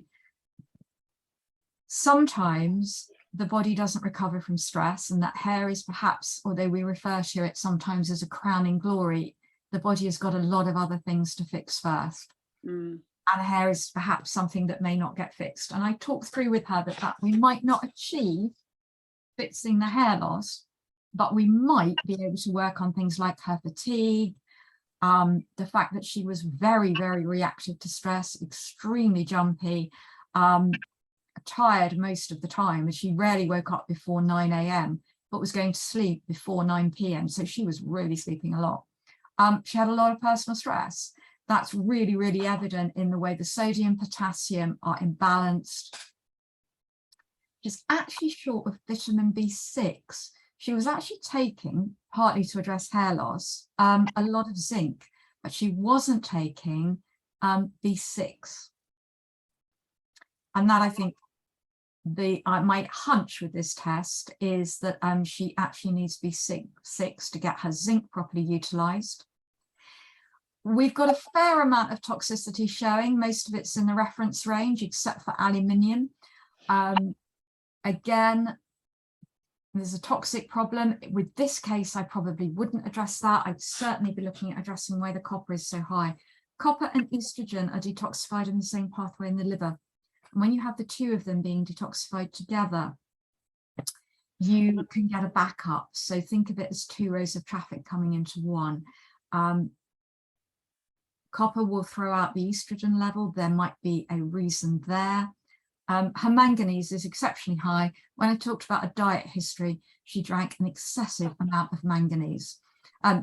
sometimes the body doesn't recover from stress, and that hair is perhaps, although we refer to it sometimes as a crowning glory, the body has got a lot of other things to fix first. And hair is perhaps something that may not get fixed. And I talked through with her that we might not achieve fixing the hair loss, but we might be able to work on things like her fatigue, the fact that she was very, very reactive to stress, extremely jumpy, tired most of the time, and she rarely woke up before 9 a.m. but was going to sleep before 9 p.m. So she was really sleeping a lot. She had a lot of personal stress. That's really, really evident in the way the sodium, potassium are imbalanced. She's actually short of vitamin B6. She was actually taking, partly to address hair loss, a lot of zinc, but she wasn't taking B6. And that, I think, my hunch with this test is that she actually needs B6 to get her zinc properly utilized. We've got a fair amount of toxicity showing. Most of it's in the reference range, except for aluminium. Again, there's a toxic problem. With this case, I probably wouldn't address that. I'd certainly be looking at addressing why the copper is so high. Copper and estrogen are detoxified in the same pathway in the liver. And when you have the two of them being detoxified together, you can get a backup. So think of it as 2 rows of traffic coming into one. Copper will throw out the estrogen level. There might be a reason there. Her manganese is exceptionally high. When I talked about a diet history, she drank an excessive amount of manganese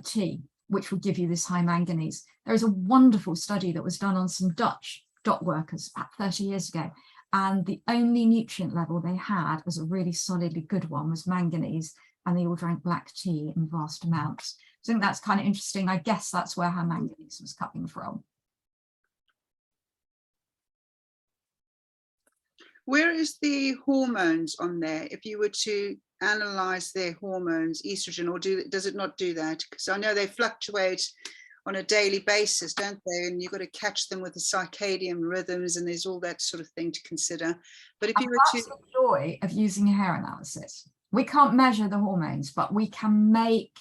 tea, which will give you this high manganese. There is a wonderful study that was done on some Dutch dock workers about 30 years ago. And the only nutrient level they had as a really solidly good one was manganese, and they all drank black tea in vast amounts. So I think that's kind of interesting. I guess that's where her manganese was coming from. Where is the hormones on there? If you were to analyze their hormones, estrogen, or does it not do that? Because I know they fluctuate on a daily basis, don't they? And you've got to catch them with the circadian rhythms, and there's all that sort of thing to consider. But if you were that's to, the joy of using a hair analysis. We can't measure the hormones, but we can make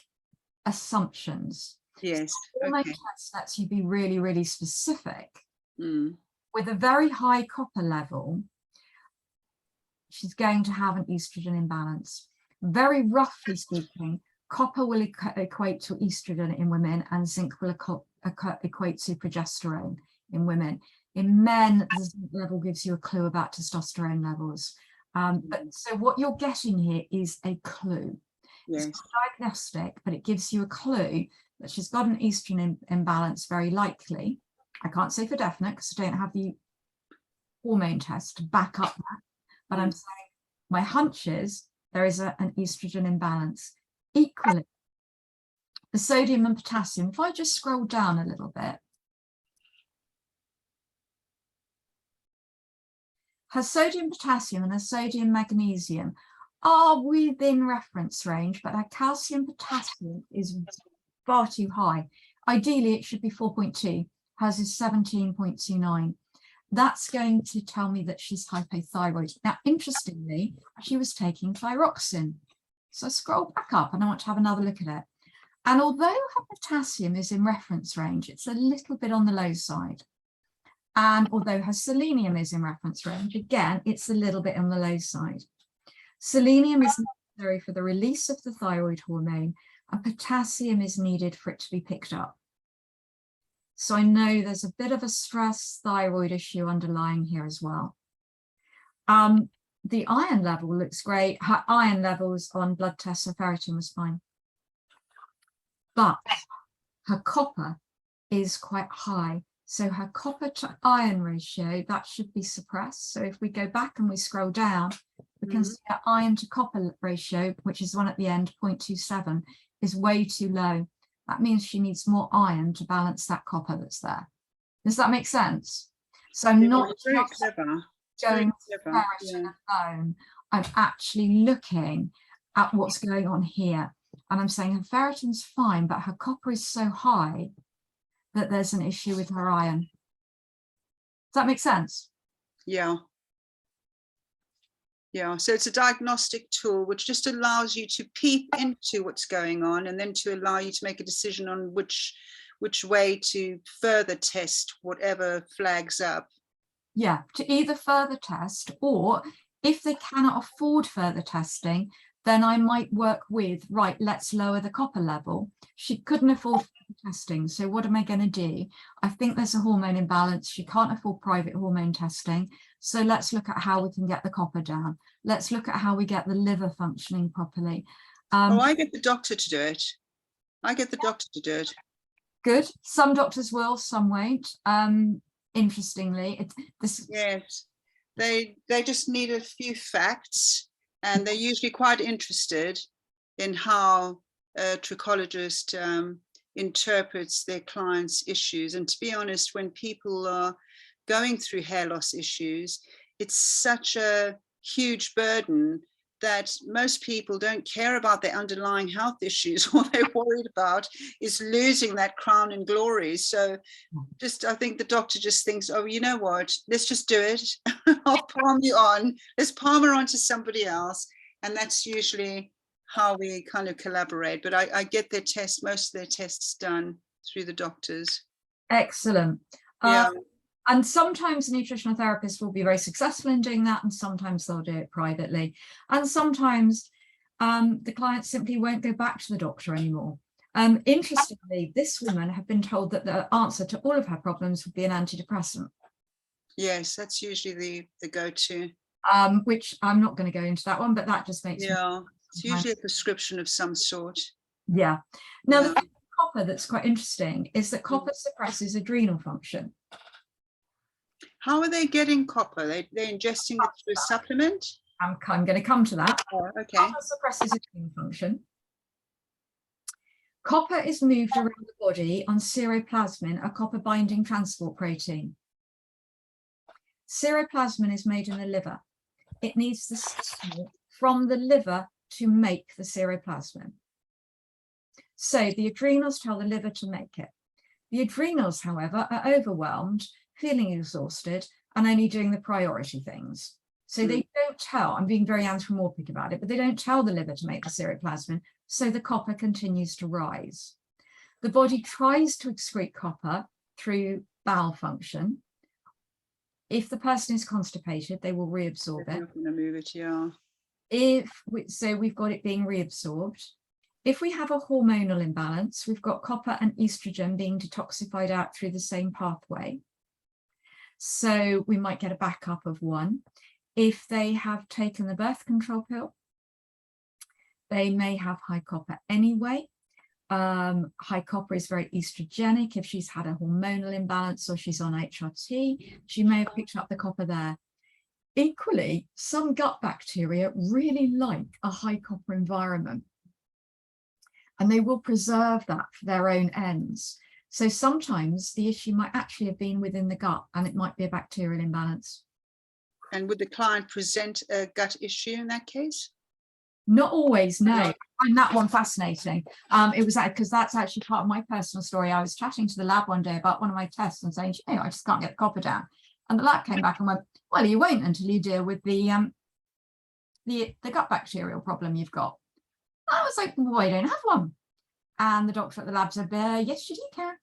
assumptions. yes, So hormone okay. test lets you be really, really specific. Mm. With a very high copper level, she's going to have an estrogen imbalance. Very roughly speaking, copper will equate to estrogen in women, and zinc will equate to progesterone in women. In men, the zinc level gives you a clue about testosterone levels. But so what you're getting here is a clue. Yes. It's not diagnostic, but it gives you a clue that she's got an estrogen imbalance, very likely. I can't say for definite because I don't have the hormone test to back up that. But I'm saying my hunch is there is an estrogen imbalance. Equally, the sodium and potassium, if I just scroll down a little bit, her sodium, potassium and her sodium, magnesium are within reference range, but her calcium, potassium is far too high. Ideally, it should be 4.2. Hers is 17.29. That's going to tell me that she's hypothyroid. Now, interestingly, she was taking thyroxine. So I scroll back up and I want to have another look at it. And although her potassium is in reference range, it's a little bit on the low side. And although her selenium is in reference range, again, it's a little bit on the low side. Selenium is necessary for the release of the thyroid hormone, and potassium is needed for it to be picked up. So I know there's a bit of a stress thyroid issue underlying here as well. The iron level looks great. Her iron levels on blood tests, her ferritin was fine. But her copper is quite high. So her copper to iron ratio, that should be suppressed. So if we go back and we scroll down, we can see her iron to copper ratio, which is one at the end, 0.27, is way too low. That means she needs more iron to balance that copper that's there. Does that make sense? So I'm not just going to ferritin alone. I'm actually looking at what's going on here. And I'm saying her ferritin's fine, but her copper is so high that there's an issue with her iron. Does that make sense? Yeah. Yeah, so it's a diagnostic tool which just allows you to peep into what's going on, and then to allow you to make a decision on which way to further test whatever flags up. Yeah, to either further test, or if they cannot afford further testing, then I might work with, right, let's lower the copper level. She couldn't afford testing, so what am I going to do? I think there's a hormone imbalance. She can't afford private hormone testing. So let's look at how we can get the copper down. Let's look at how we get the liver functioning properly. I get the doctor to do it. I get the doctor to do it. Good. Some doctors will, some won't. Interestingly, yes, they just need a few facts, and they're usually quite interested in how a trichologist interprets their clients' issues. And to be honest, when people are going through hair loss issues, it's such a huge burden that most people don't care about their underlying health issues. All they're worried about is losing that crown and glory. So I think the doctor just thinks, oh, you know what, let's just do it. I'll palm you on. Let's palm her on to somebody else. And that's usually how we kind of collaborate. But I get their tests, most of their tests done through the doctors. Excellent. Yeah. And sometimes a nutritional therapist will be very successful in doing that, and sometimes they'll do it privately. And sometimes the client simply won't go back to the doctor anymore. Interestingly, this woman had been told that the answer to all of her problems would be an antidepressant. Yes, that's usually the go-to. Which I'm not going to go into that one, but that just makes Yeah, it's usually a prescription of some sort. Yeah. Now, Yeah. the thing with copper that's quite interesting is that copper suppresses adrenal function. How are they getting copper? They're ingesting it through a supplement? I'm going to come to that. Oh, okay. Copper suppresses adrenal function. Copper is moved around the body on ceruloplasmin, a copper binding transport protein. Ceruloplasmin is made in the liver. It needs the signal from the liver to make the ceruloplasmin. So the adrenals tell the liver to make it. The adrenals, however, are overwhelmed, feeling exhausted, and only doing the priority things. So they don't tell, I'm being very anthropomorphic about it, but they don't tell the liver to make the ceruloplasmin, so the copper continues to rise. The body tries to excrete copper through bowel function. If the person is constipated, they will reabsorb it. Not gonna move it, yeah. So we've got it being reabsorbed. If we have a hormonal imbalance, we've got copper and estrogen being detoxified out through the same pathway. So we might get a backup of one. If they have taken the birth control pill, they may have high copper anyway. High copper is very estrogenic. If she's had a hormonal imbalance or she's on HRT, she may have picked up the copper there. Equally, some gut bacteria really like a high copper environment, and they will preserve that for their own ends. So sometimes the issue might actually have been within the gut, and it might be a bacterial imbalance. And would the client present a gut issue in that case? Not always, no. I find that one fascinating. It was because that's actually part of my personal story. I was chatting to the lab one day about one of my tests and saying, you know, I just can't get the copper down. And the lab came back and went, well, you won't until you deal with the gut bacterial problem you've got. I was like, well, I don't have one. And the doctor at the lab said, yes, you do, Karen.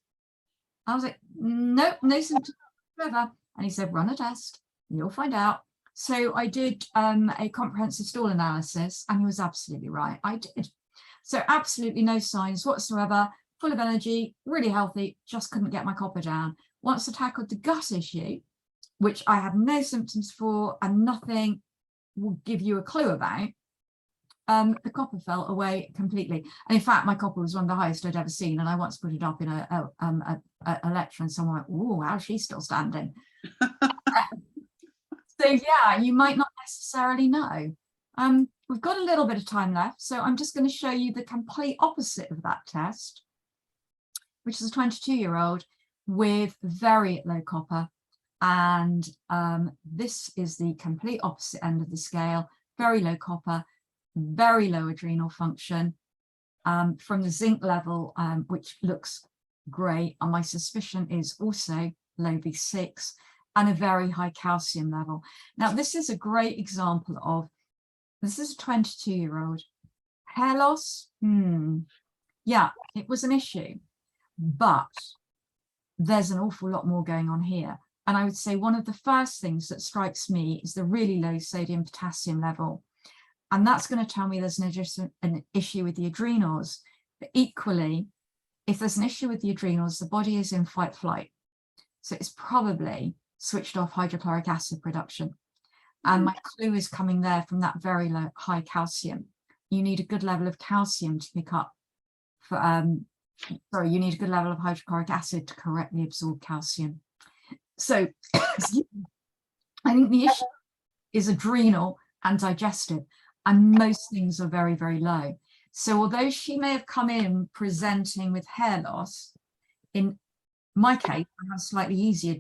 I was like, nope, no symptoms whatsoever. And he said, run a test, you'll find out. So I did a comprehensive stool analysis, and he was absolutely right. I did. So absolutely no signs whatsoever, full of energy, really healthy, just couldn't get my copper down. Once I tackled the gut issue, which I had no symptoms for and nothing will give you a clue about, the copper fell away completely. And in fact, my copper was one of the highest I'd ever seen. And I once put it up in a lecture, and someone went, oh, how's she still standing? So yeah, you might not necessarily know. We've got a little bit of time left, so I'm just going to show you the complete opposite of that test, which is a 22-year-old with very low copper. And this is the complete opposite end of the scale, very low copper, very low adrenal function, from the zinc level, which looks great. And my suspicion is also low B6 and a very high calcium level. Now, this is a great example of, this is a 22-year-old. Hair loss, yeah, it was an issue, but there's an awful lot more going on here. And I would say one of the first things that strikes me is the really low sodium potassium level. And that's going to tell me there's an issue with the adrenals. But equally, if there's an issue with the adrenals, the body is in fight flight. So it's probably switched off hydrochloric acid production. And my clue is coming there from that very low, high calcium. You need a good level of calcium to pick up for, you need a good level of hydrochloric acid to correctly absorb calcium. So I think the issue is adrenal and digestive, and most things are very, very low. So although she may have come in presenting with hair loss, in my case, I have a slightly easier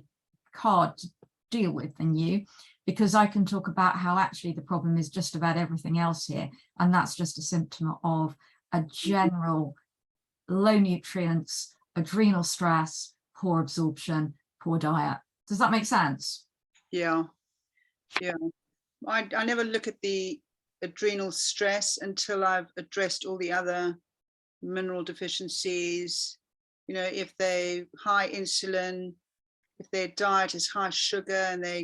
card to deal with than you, because I can talk about how actually the problem is just about everything else here. And that's just a symptom of a general low nutrients, adrenal stress, poor absorption, poor diet. Does that make sense? Yeah. Yeah. I never look at the adrenal stress until I've addressed all the other mineral deficiencies. You know, if they're high insulin, if their diet is high sugar and their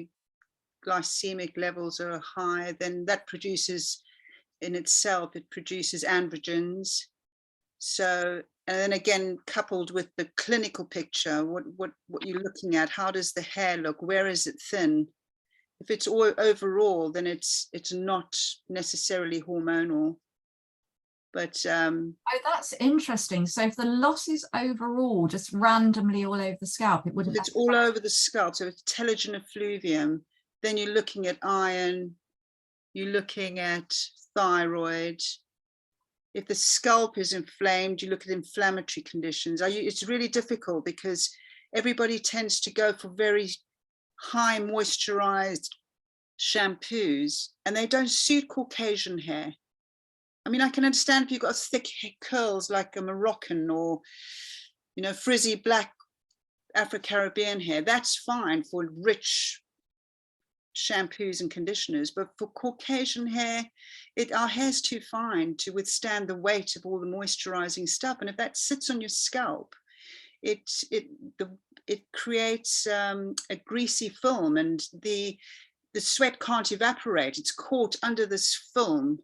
glycemic levels are high, then that produces in itself, it produces androgens. So, and then again, coupled with the clinical picture, what you're looking at, how does the hair look? Where is it thin? If it's all overall, then it's not necessarily hormonal. But Oh, that's interesting. So if the loss is overall, just randomly all over the scalp, it wouldn't. if it's all over the scalp, so it's telogen effluvium, then you're looking at iron, you're looking at thyroid. If the scalp is inflamed, you look at inflammatory conditions. It's really difficult because everybody tends to go for very high moisturized shampoos and they don't suit Caucasian hair. I mean, I can understand if you've got thick curls like a Moroccan or, you know, frizzy black Afro-Caribbean hair, that's fine for rich shampoos and conditioners, but for Caucasian hair, our hair's too fine to withstand the weight of all the moisturizing stuff. And if that sits on your scalp, it creates a greasy film, and the sweat can't evaporate. It's caught under this film.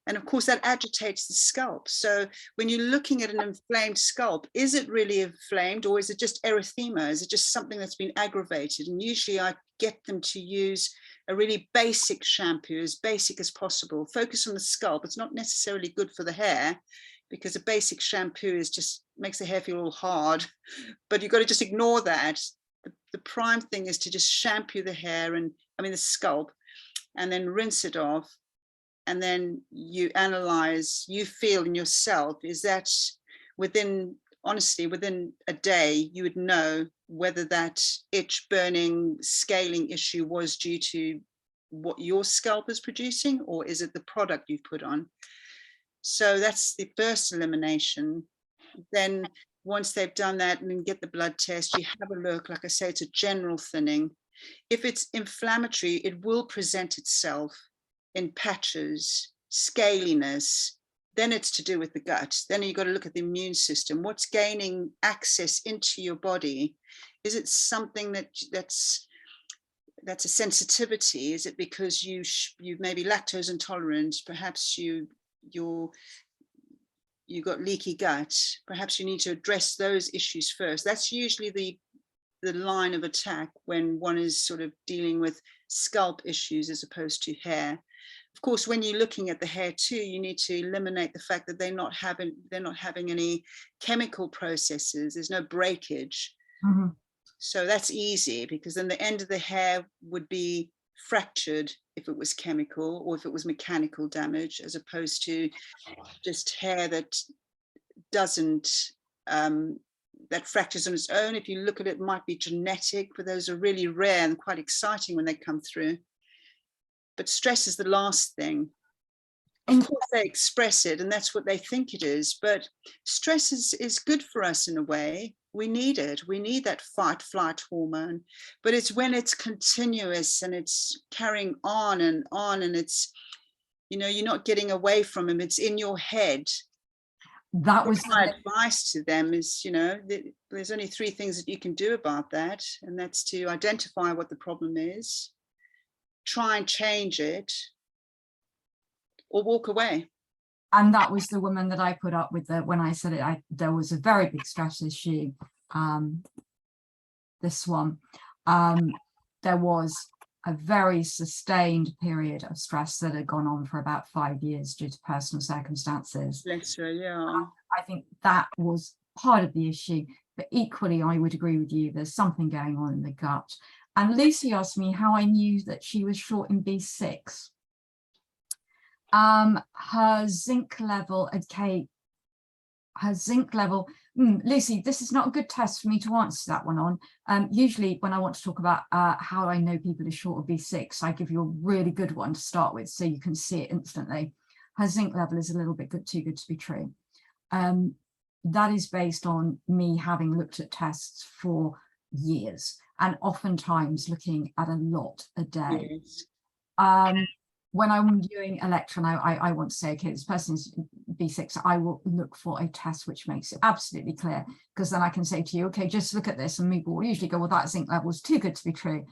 And of course, that agitates the scalp. So when you're looking at an inflamed scalp, is it really inflamed or is it just erythema? Is it just something that's been aggravated? And usually I get them to use a really basic shampoo, as basic as possible. Focus on the scalp. It's not necessarily good for the hair because a basic shampoo makes the hair feel all hard, but you've got to just ignore that. The prime thing is to just shampoo the hair the scalp, and then rinse it off. And then you analyze, you feel in yourself, is that within a day, you would know whether that itch, burning, scaling issue was due to what your scalp is producing, or is it the product you've put on? So that's the first elimination. Then once they've done that and then get the blood test, you have a look. Like I say, it's a general thinning. If it's inflammatory, it will present itself in patches, scaliness. Then it's to do with the gut. Then you've got to look at the immune system. What's gaining access into your body? Is it something that's a sensitivity? Is it because you may be lactose intolerant? Perhaps you got leaky gut. Perhaps you need to address those issues first. That's usually the line of attack when one is sort of dealing with scalp issues as opposed to hair. Of course, when you're looking at the hair too, you need to eliminate the fact that they're not having any chemical processes. There's no breakage. Mm-hmm. So that's easy, because then the end of the hair would be fractured if it was chemical or if it was mechanical damage, as opposed to just hair that doesn't that fractures on its own. If you look at it, it might be genetic, but those are really rare and quite exciting when they come through. But stress is the last thing. Of course, they express it and that's what they think it is. But stress is good for us in a way. We need it. We need that fight flight hormone. But it's when it's continuous and it's carrying on and it's, you're not getting away from them. It's in your head. That was my advice to them is, there's only 3 things that you can do about that. And that's to identify what the problem is, try and change it, or walk away. And that was the woman that I put up with when I said it, there was a very big stress issue. This one, there was a very sustained period of stress that had gone on for about 5 years due to personal circumstances. Yes, yeah. I think that was part of the issue, but equally, I would agree with you. There's something going on in the gut. And Lucy asked me how I knew that she was short in B6. Her zinc level, okay, Lucy, this is not a good test for me to answer that one on. Usually when I want to talk about how I know people are short of B6, I give you a really good one to start with so you can see it instantly. Her zinc level is a little bit too good to be true. That is based on me having looked at tests for years and oftentimes looking at a lot a day. Yes. When I'm doing electron, I want to say, okay, this person's B6, I will look for a test which makes it absolutely clear, because then I can say to you, okay, just look at this, and we will usually go, well, that zinc level is too good to be true,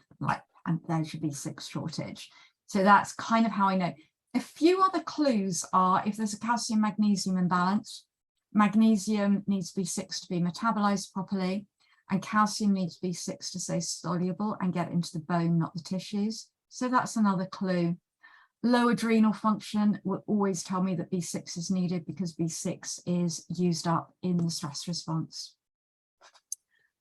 and there should be B6 shortage. So that's kind of how I know. A few other clues are if there's a calcium magnesium imbalance, magnesium needs B6 to be metabolized properly, and calcium needs B6 to stay soluble and get into the bone, not the tissues. So that's another clue. Low adrenal function will always tell me that B6 is needed because B6 is used up in the stress response.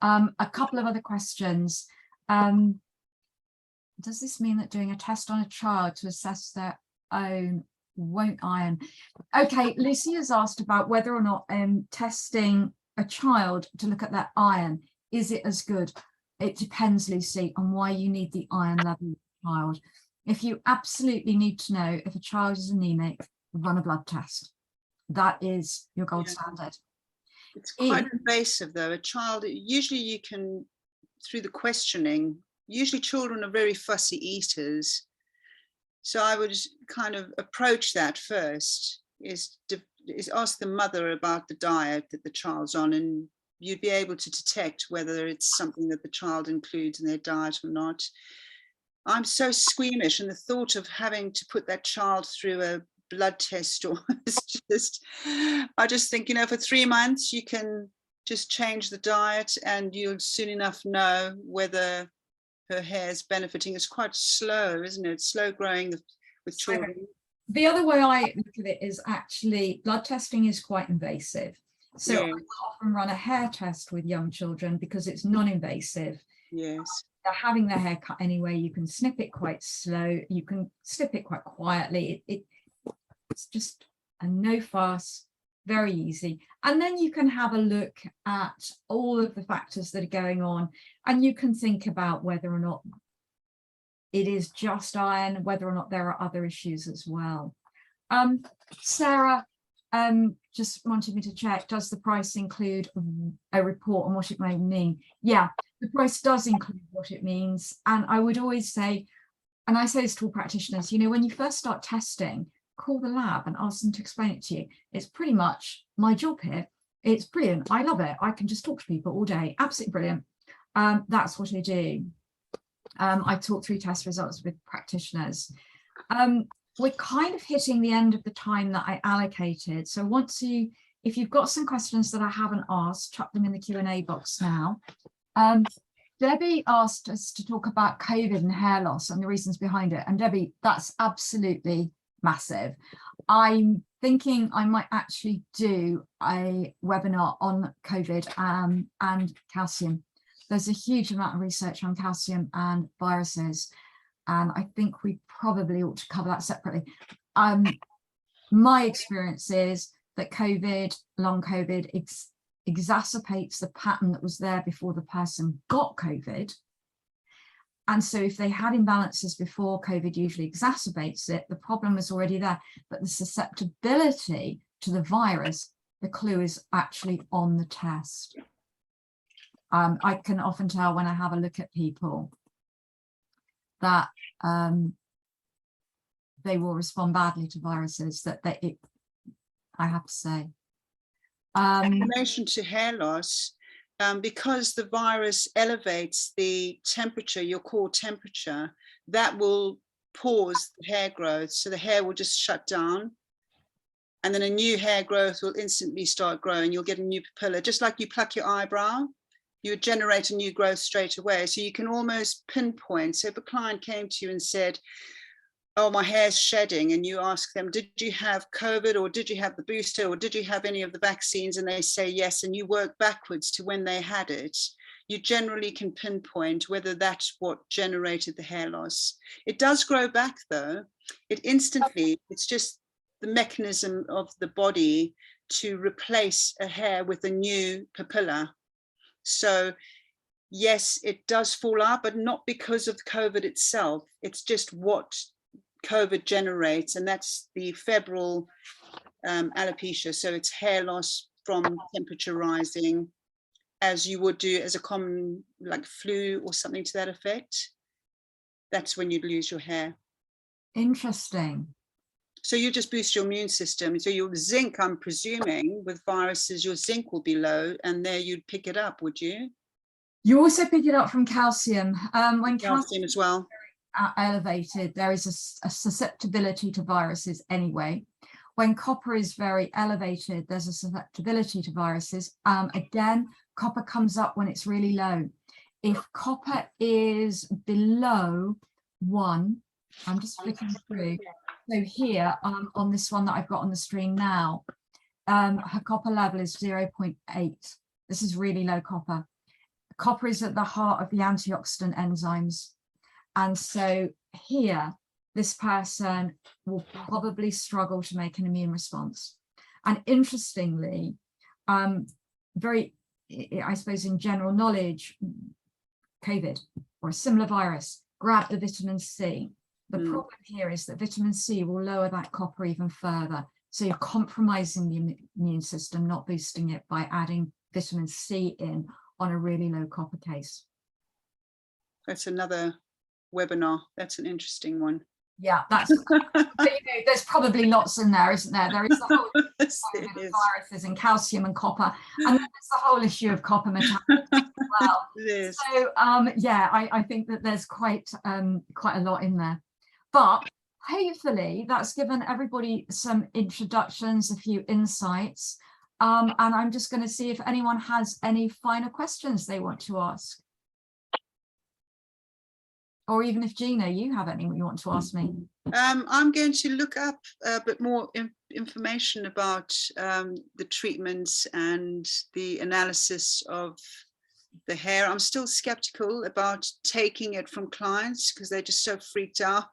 A couple of other questions. Does this mean that doing a test on a child to assess their own won't iron? Okay, Lucy has asked about whether or not testing a child to look at their iron, is it as good? It depends, Lucy, on why you need the iron level of the child. If you absolutely need to know if a child is anemic, run a blood test. That is your gold standard. It's quite invasive though. A child, usually you can, through the questioning, usually children are very fussy eaters. So I would kind of approach that first, is ask the mother about the diet that the child's on, and you'd be able to detect whether it's something that the child includes in their diet or not. I'm so squeamish, and the thought of having to put that child through a blood test or I just think, you know, for 3 months you can just change the diet and you'll soon enough know whether her hair is benefiting. It's quite slow, isn't it? Slow growing with children. The other way I look at it is actually blood testing is quite invasive. So I often run a hair test with young children because it's non-invasive. Yes. They're having their hair cut anyway. You can snip it quite slow. You can snip it quite quietly. It's just a no fuss, very easy. And then you can have a look at all of the factors that are going on, and you can think about whether or not it is just iron, whether or not there are other issues as well. Sarah just wanted me to check, does the price include a report on what it may mean? Yeah, the price does include what it means. And I would always say, and I say this to all practitioners, you know, when you first start testing, call the lab and ask them to explain it to you. It's pretty much my job here. It's brilliant. I love it. I can just talk to people all day. Absolutely brilliant. That's what I do. I talk through test results with practitioners. We're kind of hitting the end of the time that I allocated. So if you've got some questions that I haven't asked, chuck them in the Q&A box now. Debbie asked us to talk about COVID and hair loss and the reasons behind it. And Debbie, that's absolutely massive. I'm thinking I might actually do a webinar on COVID and calcium. There's a huge amount of research on calcium and viruses, and I think we probably ought to cover that separately. My experience is that COVID, long COVID, exacerbates the pattern that was there before the person got COVID. And so if they had imbalances before, COVID usually exacerbates it. The problem is already there, but the susceptibility to the virus, the clue is actually on the test. I can often tell when I have a look at people that they will respond badly to viruses, I have to say. In relation to hair loss, because the virus elevates the temperature, your core temperature, that will pause the hair growth. So the hair will just shut down, and then a new hair growth will instantly start growing. You'll get a new papilla, just like you pluck your eyebrow, you would generate a new growth straight away. So you can almost pinpoint. So if a client came to you and said, oh, my hair's shedding, and you ask them, did you have COVID, or did you have the booster, or did you have any of the vaccines? And they say yes, and you work backwards to when they had it, you generally can pinpoint whether that's what generated the hair loss. It does grow back though. It's just the mechanism of the body to replace a hair with a new papilla. So yes, it does fall out, but not because of COVID itself. It's just what COVID generates, and that's the febrile alopecia. So it's hair loss from temperature rising, as you would do as a common like flu or something to that effect. That's when you'd lose your hair. Interesting. So you just boost your immune system. So your zinc, I'm presuming, with viruses, your zinc will be low, and there you'd pick it up, would you? You also pick it up from calcium. When calcium as well. elevated, there is a susceptibility to viruses anyway. When copper is very elevated, there's a susceptibility to viruses. Again, copper comes up when it's really low. If copper is below 1, I'm just flicking through. So here, on this one that I've got on the screen now, her copper level is 0.8. This is really low copper. Copper is at the heart of the antioxidant enzymes. And so here, this person will probably struggle to make an immune response. And interestingly, I suppose in general knowledge, COVID or a similar virus grabbed the vitamin C. The problem here is that vitamin C will lower that copper even further. So you're compromising the immune system, not boosting it by adding vitamin C in on a really low copper case. That's another webinar. That's an interesting one. Yeah, that's, but, there's probably lots in there, isn't there? There is the whole viruses and calcium and copper, and then there's the whole issue of copper metabolism as well. So yeah, I think that there's quite a lot in there, but hopefully that's given everybody some introductions, a few insights, and I'm just going to see if anyone has any final questions they want to ask. Or even if Gina, you have anything you want to ask me. I'm going to look up a bit more information about the treatments and the analysis of the hair. I'm still skeptical about taking it from clients because they're just so freaked out.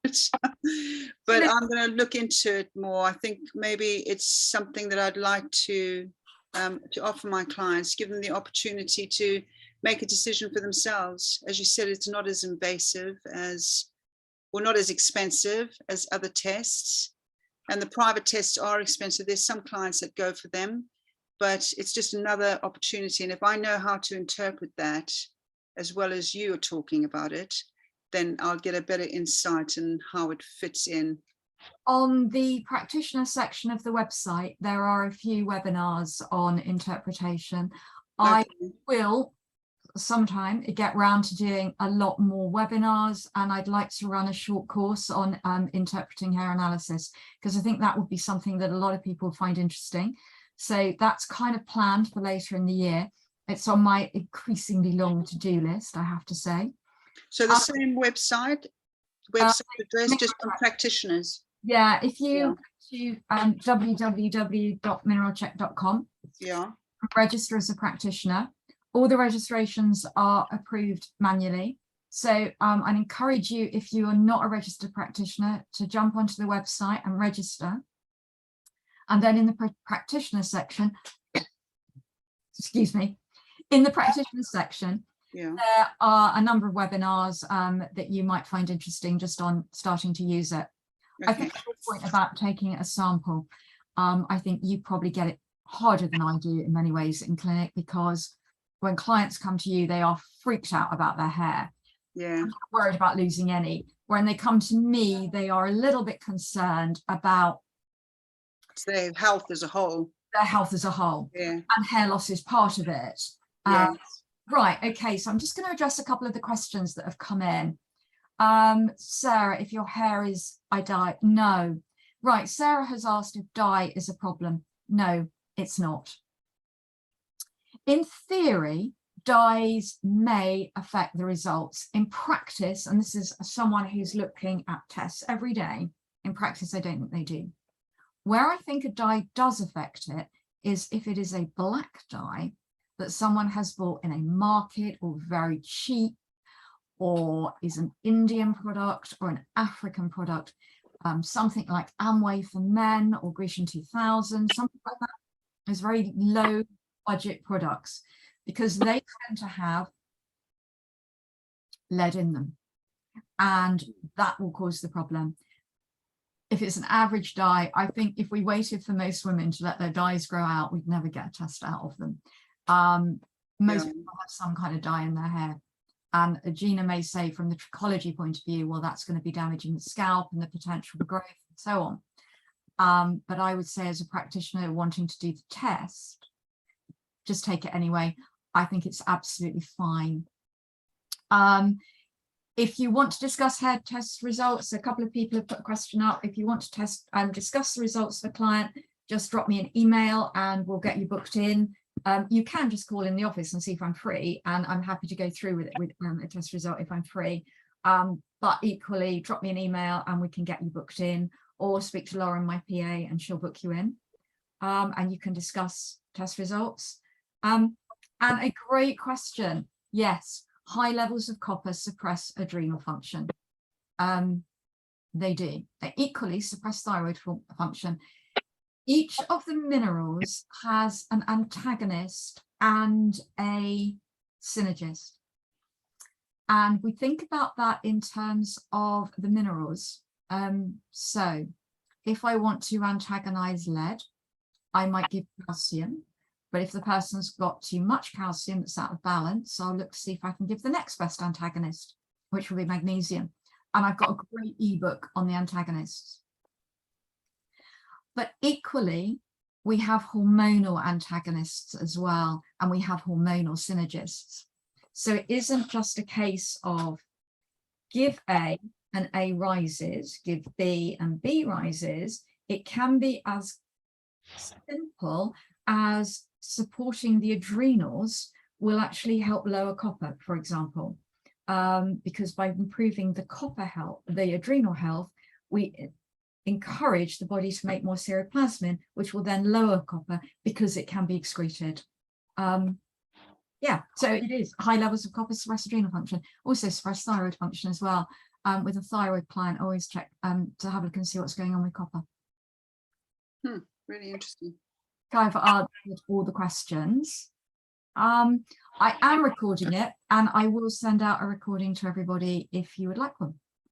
But I'm going to look into it more. I think maybe it's something that I'd like to offer my clients, give them the opportunity to make a decision for themselves. As you said, it's not as invasive as, or not as expensive as other tests. And the private tests are expensive. There's some clients that go for them, but it's just another opportunity. And if I know how to interpret that, as well as you are talking about it, then I'll get a better insight in how it fits in. On the practitioner section of the website, there are a few webinars on interpretation. Okay. I will sometime get round to doing a lot more webinars, and I'd like to run a short course on interpreting hair analysis, because I think that would be something that a lot of people find interesting. So that's kind of planned for later in the year. It's on my increasingly long to-do list, I have to say. So the same website address, just for practitioners. Yeah, if you go to www.mineralcheck.com, register as a practitioner. All the registrations are approved manually. So I'd encourage you, if you are not a registered practitioner, to jump onto the website and register. And then in the practitioner section, excuse me, in the practitioner section, there are a number of webinars that you might find interesting just on starting to use it. Okay. I think the point about taking a sample, I think you probably get it harder than I do in many ways in clinic, because when clients come to you, they are freaked out about their hair. Yeah, I'm not worried about losing any. When they come to me, they are a little bit concerned about their health as a whole. Their health as a whole. Yeah. And hair loss is part of it. Right, okay, so I'm just going to address a couple of the questions that have come in. Sarah, if your hair is, I dye, no. Right, Sarah has asked if dye is a problem. No, it's not. In theory, dyes may affect the results. In practice, and this is someone who's looking at tests every day, in practice, I don't think they do. Where I think a dye does affect it is if it is a black dye that someone has bought in a market or very cheap, or is an Indian product or an African product, something like Amway for Men or Grecian 2000, something like that. It's very low budget products, because they tend to have lead in them, and that will cause the problem. If it's an average dye, I think if we waited for most women to let their dyes grow out, we'd never get a test out of them. Most people have some kind of dye in their hair, and Gina may say from the trichology point of view, well, that's going to be damaging the scalp and the potential for growth and so on. But I would say, as a practitioner wanting to do the test, just take it anyway. I think it's absolutely fine. If you want to discuss hair test results, a couple of people have put a question up. If you want to test and discuss the results for the client, just drop me an email and we'll get you booked in. You can just call in the office and see if I'm free, and I'm happy to go through with it with a test result if I'm free. But equally, drop me an email and we can get you booked in, or speak to Lauren, my PA, and she'll book you in. And you can discuss test results. And a great question. Yes, high levels of copper suppress adrenal function. They do. They equally suppress thyroid function. Each of the minerals has an antagonist and a synergist. And we think about that in terms of the minerals. So if I want to antagonize lead, I might give calcium. But if the person's got too much calcium that's out of balance, I'll look to see if I can give the next best antagonist, which will be magnesium. And I've got a great ebook on the antagonists. But equally, we have hormonal antagonists as well, and we have hormonal synergists. So it isn't just a case of give A and A rises, give B and B rises. It can be as simple as supporting the adrenals will actually help lower copper, for example, because by improving the copper health, the adrenal health, we encourage the body to make more ceruloplasmin, which will then lower copper because it can be excreted. Yeah, so it is high levels of copper suppress adrenal function, also suppress thyroid function as well. With a thyroid client, always check to have a look and see what's going on with copper. Really interesting. I've answered all the questions. I am recording it, and I will send out a recording to everybody if you would like one.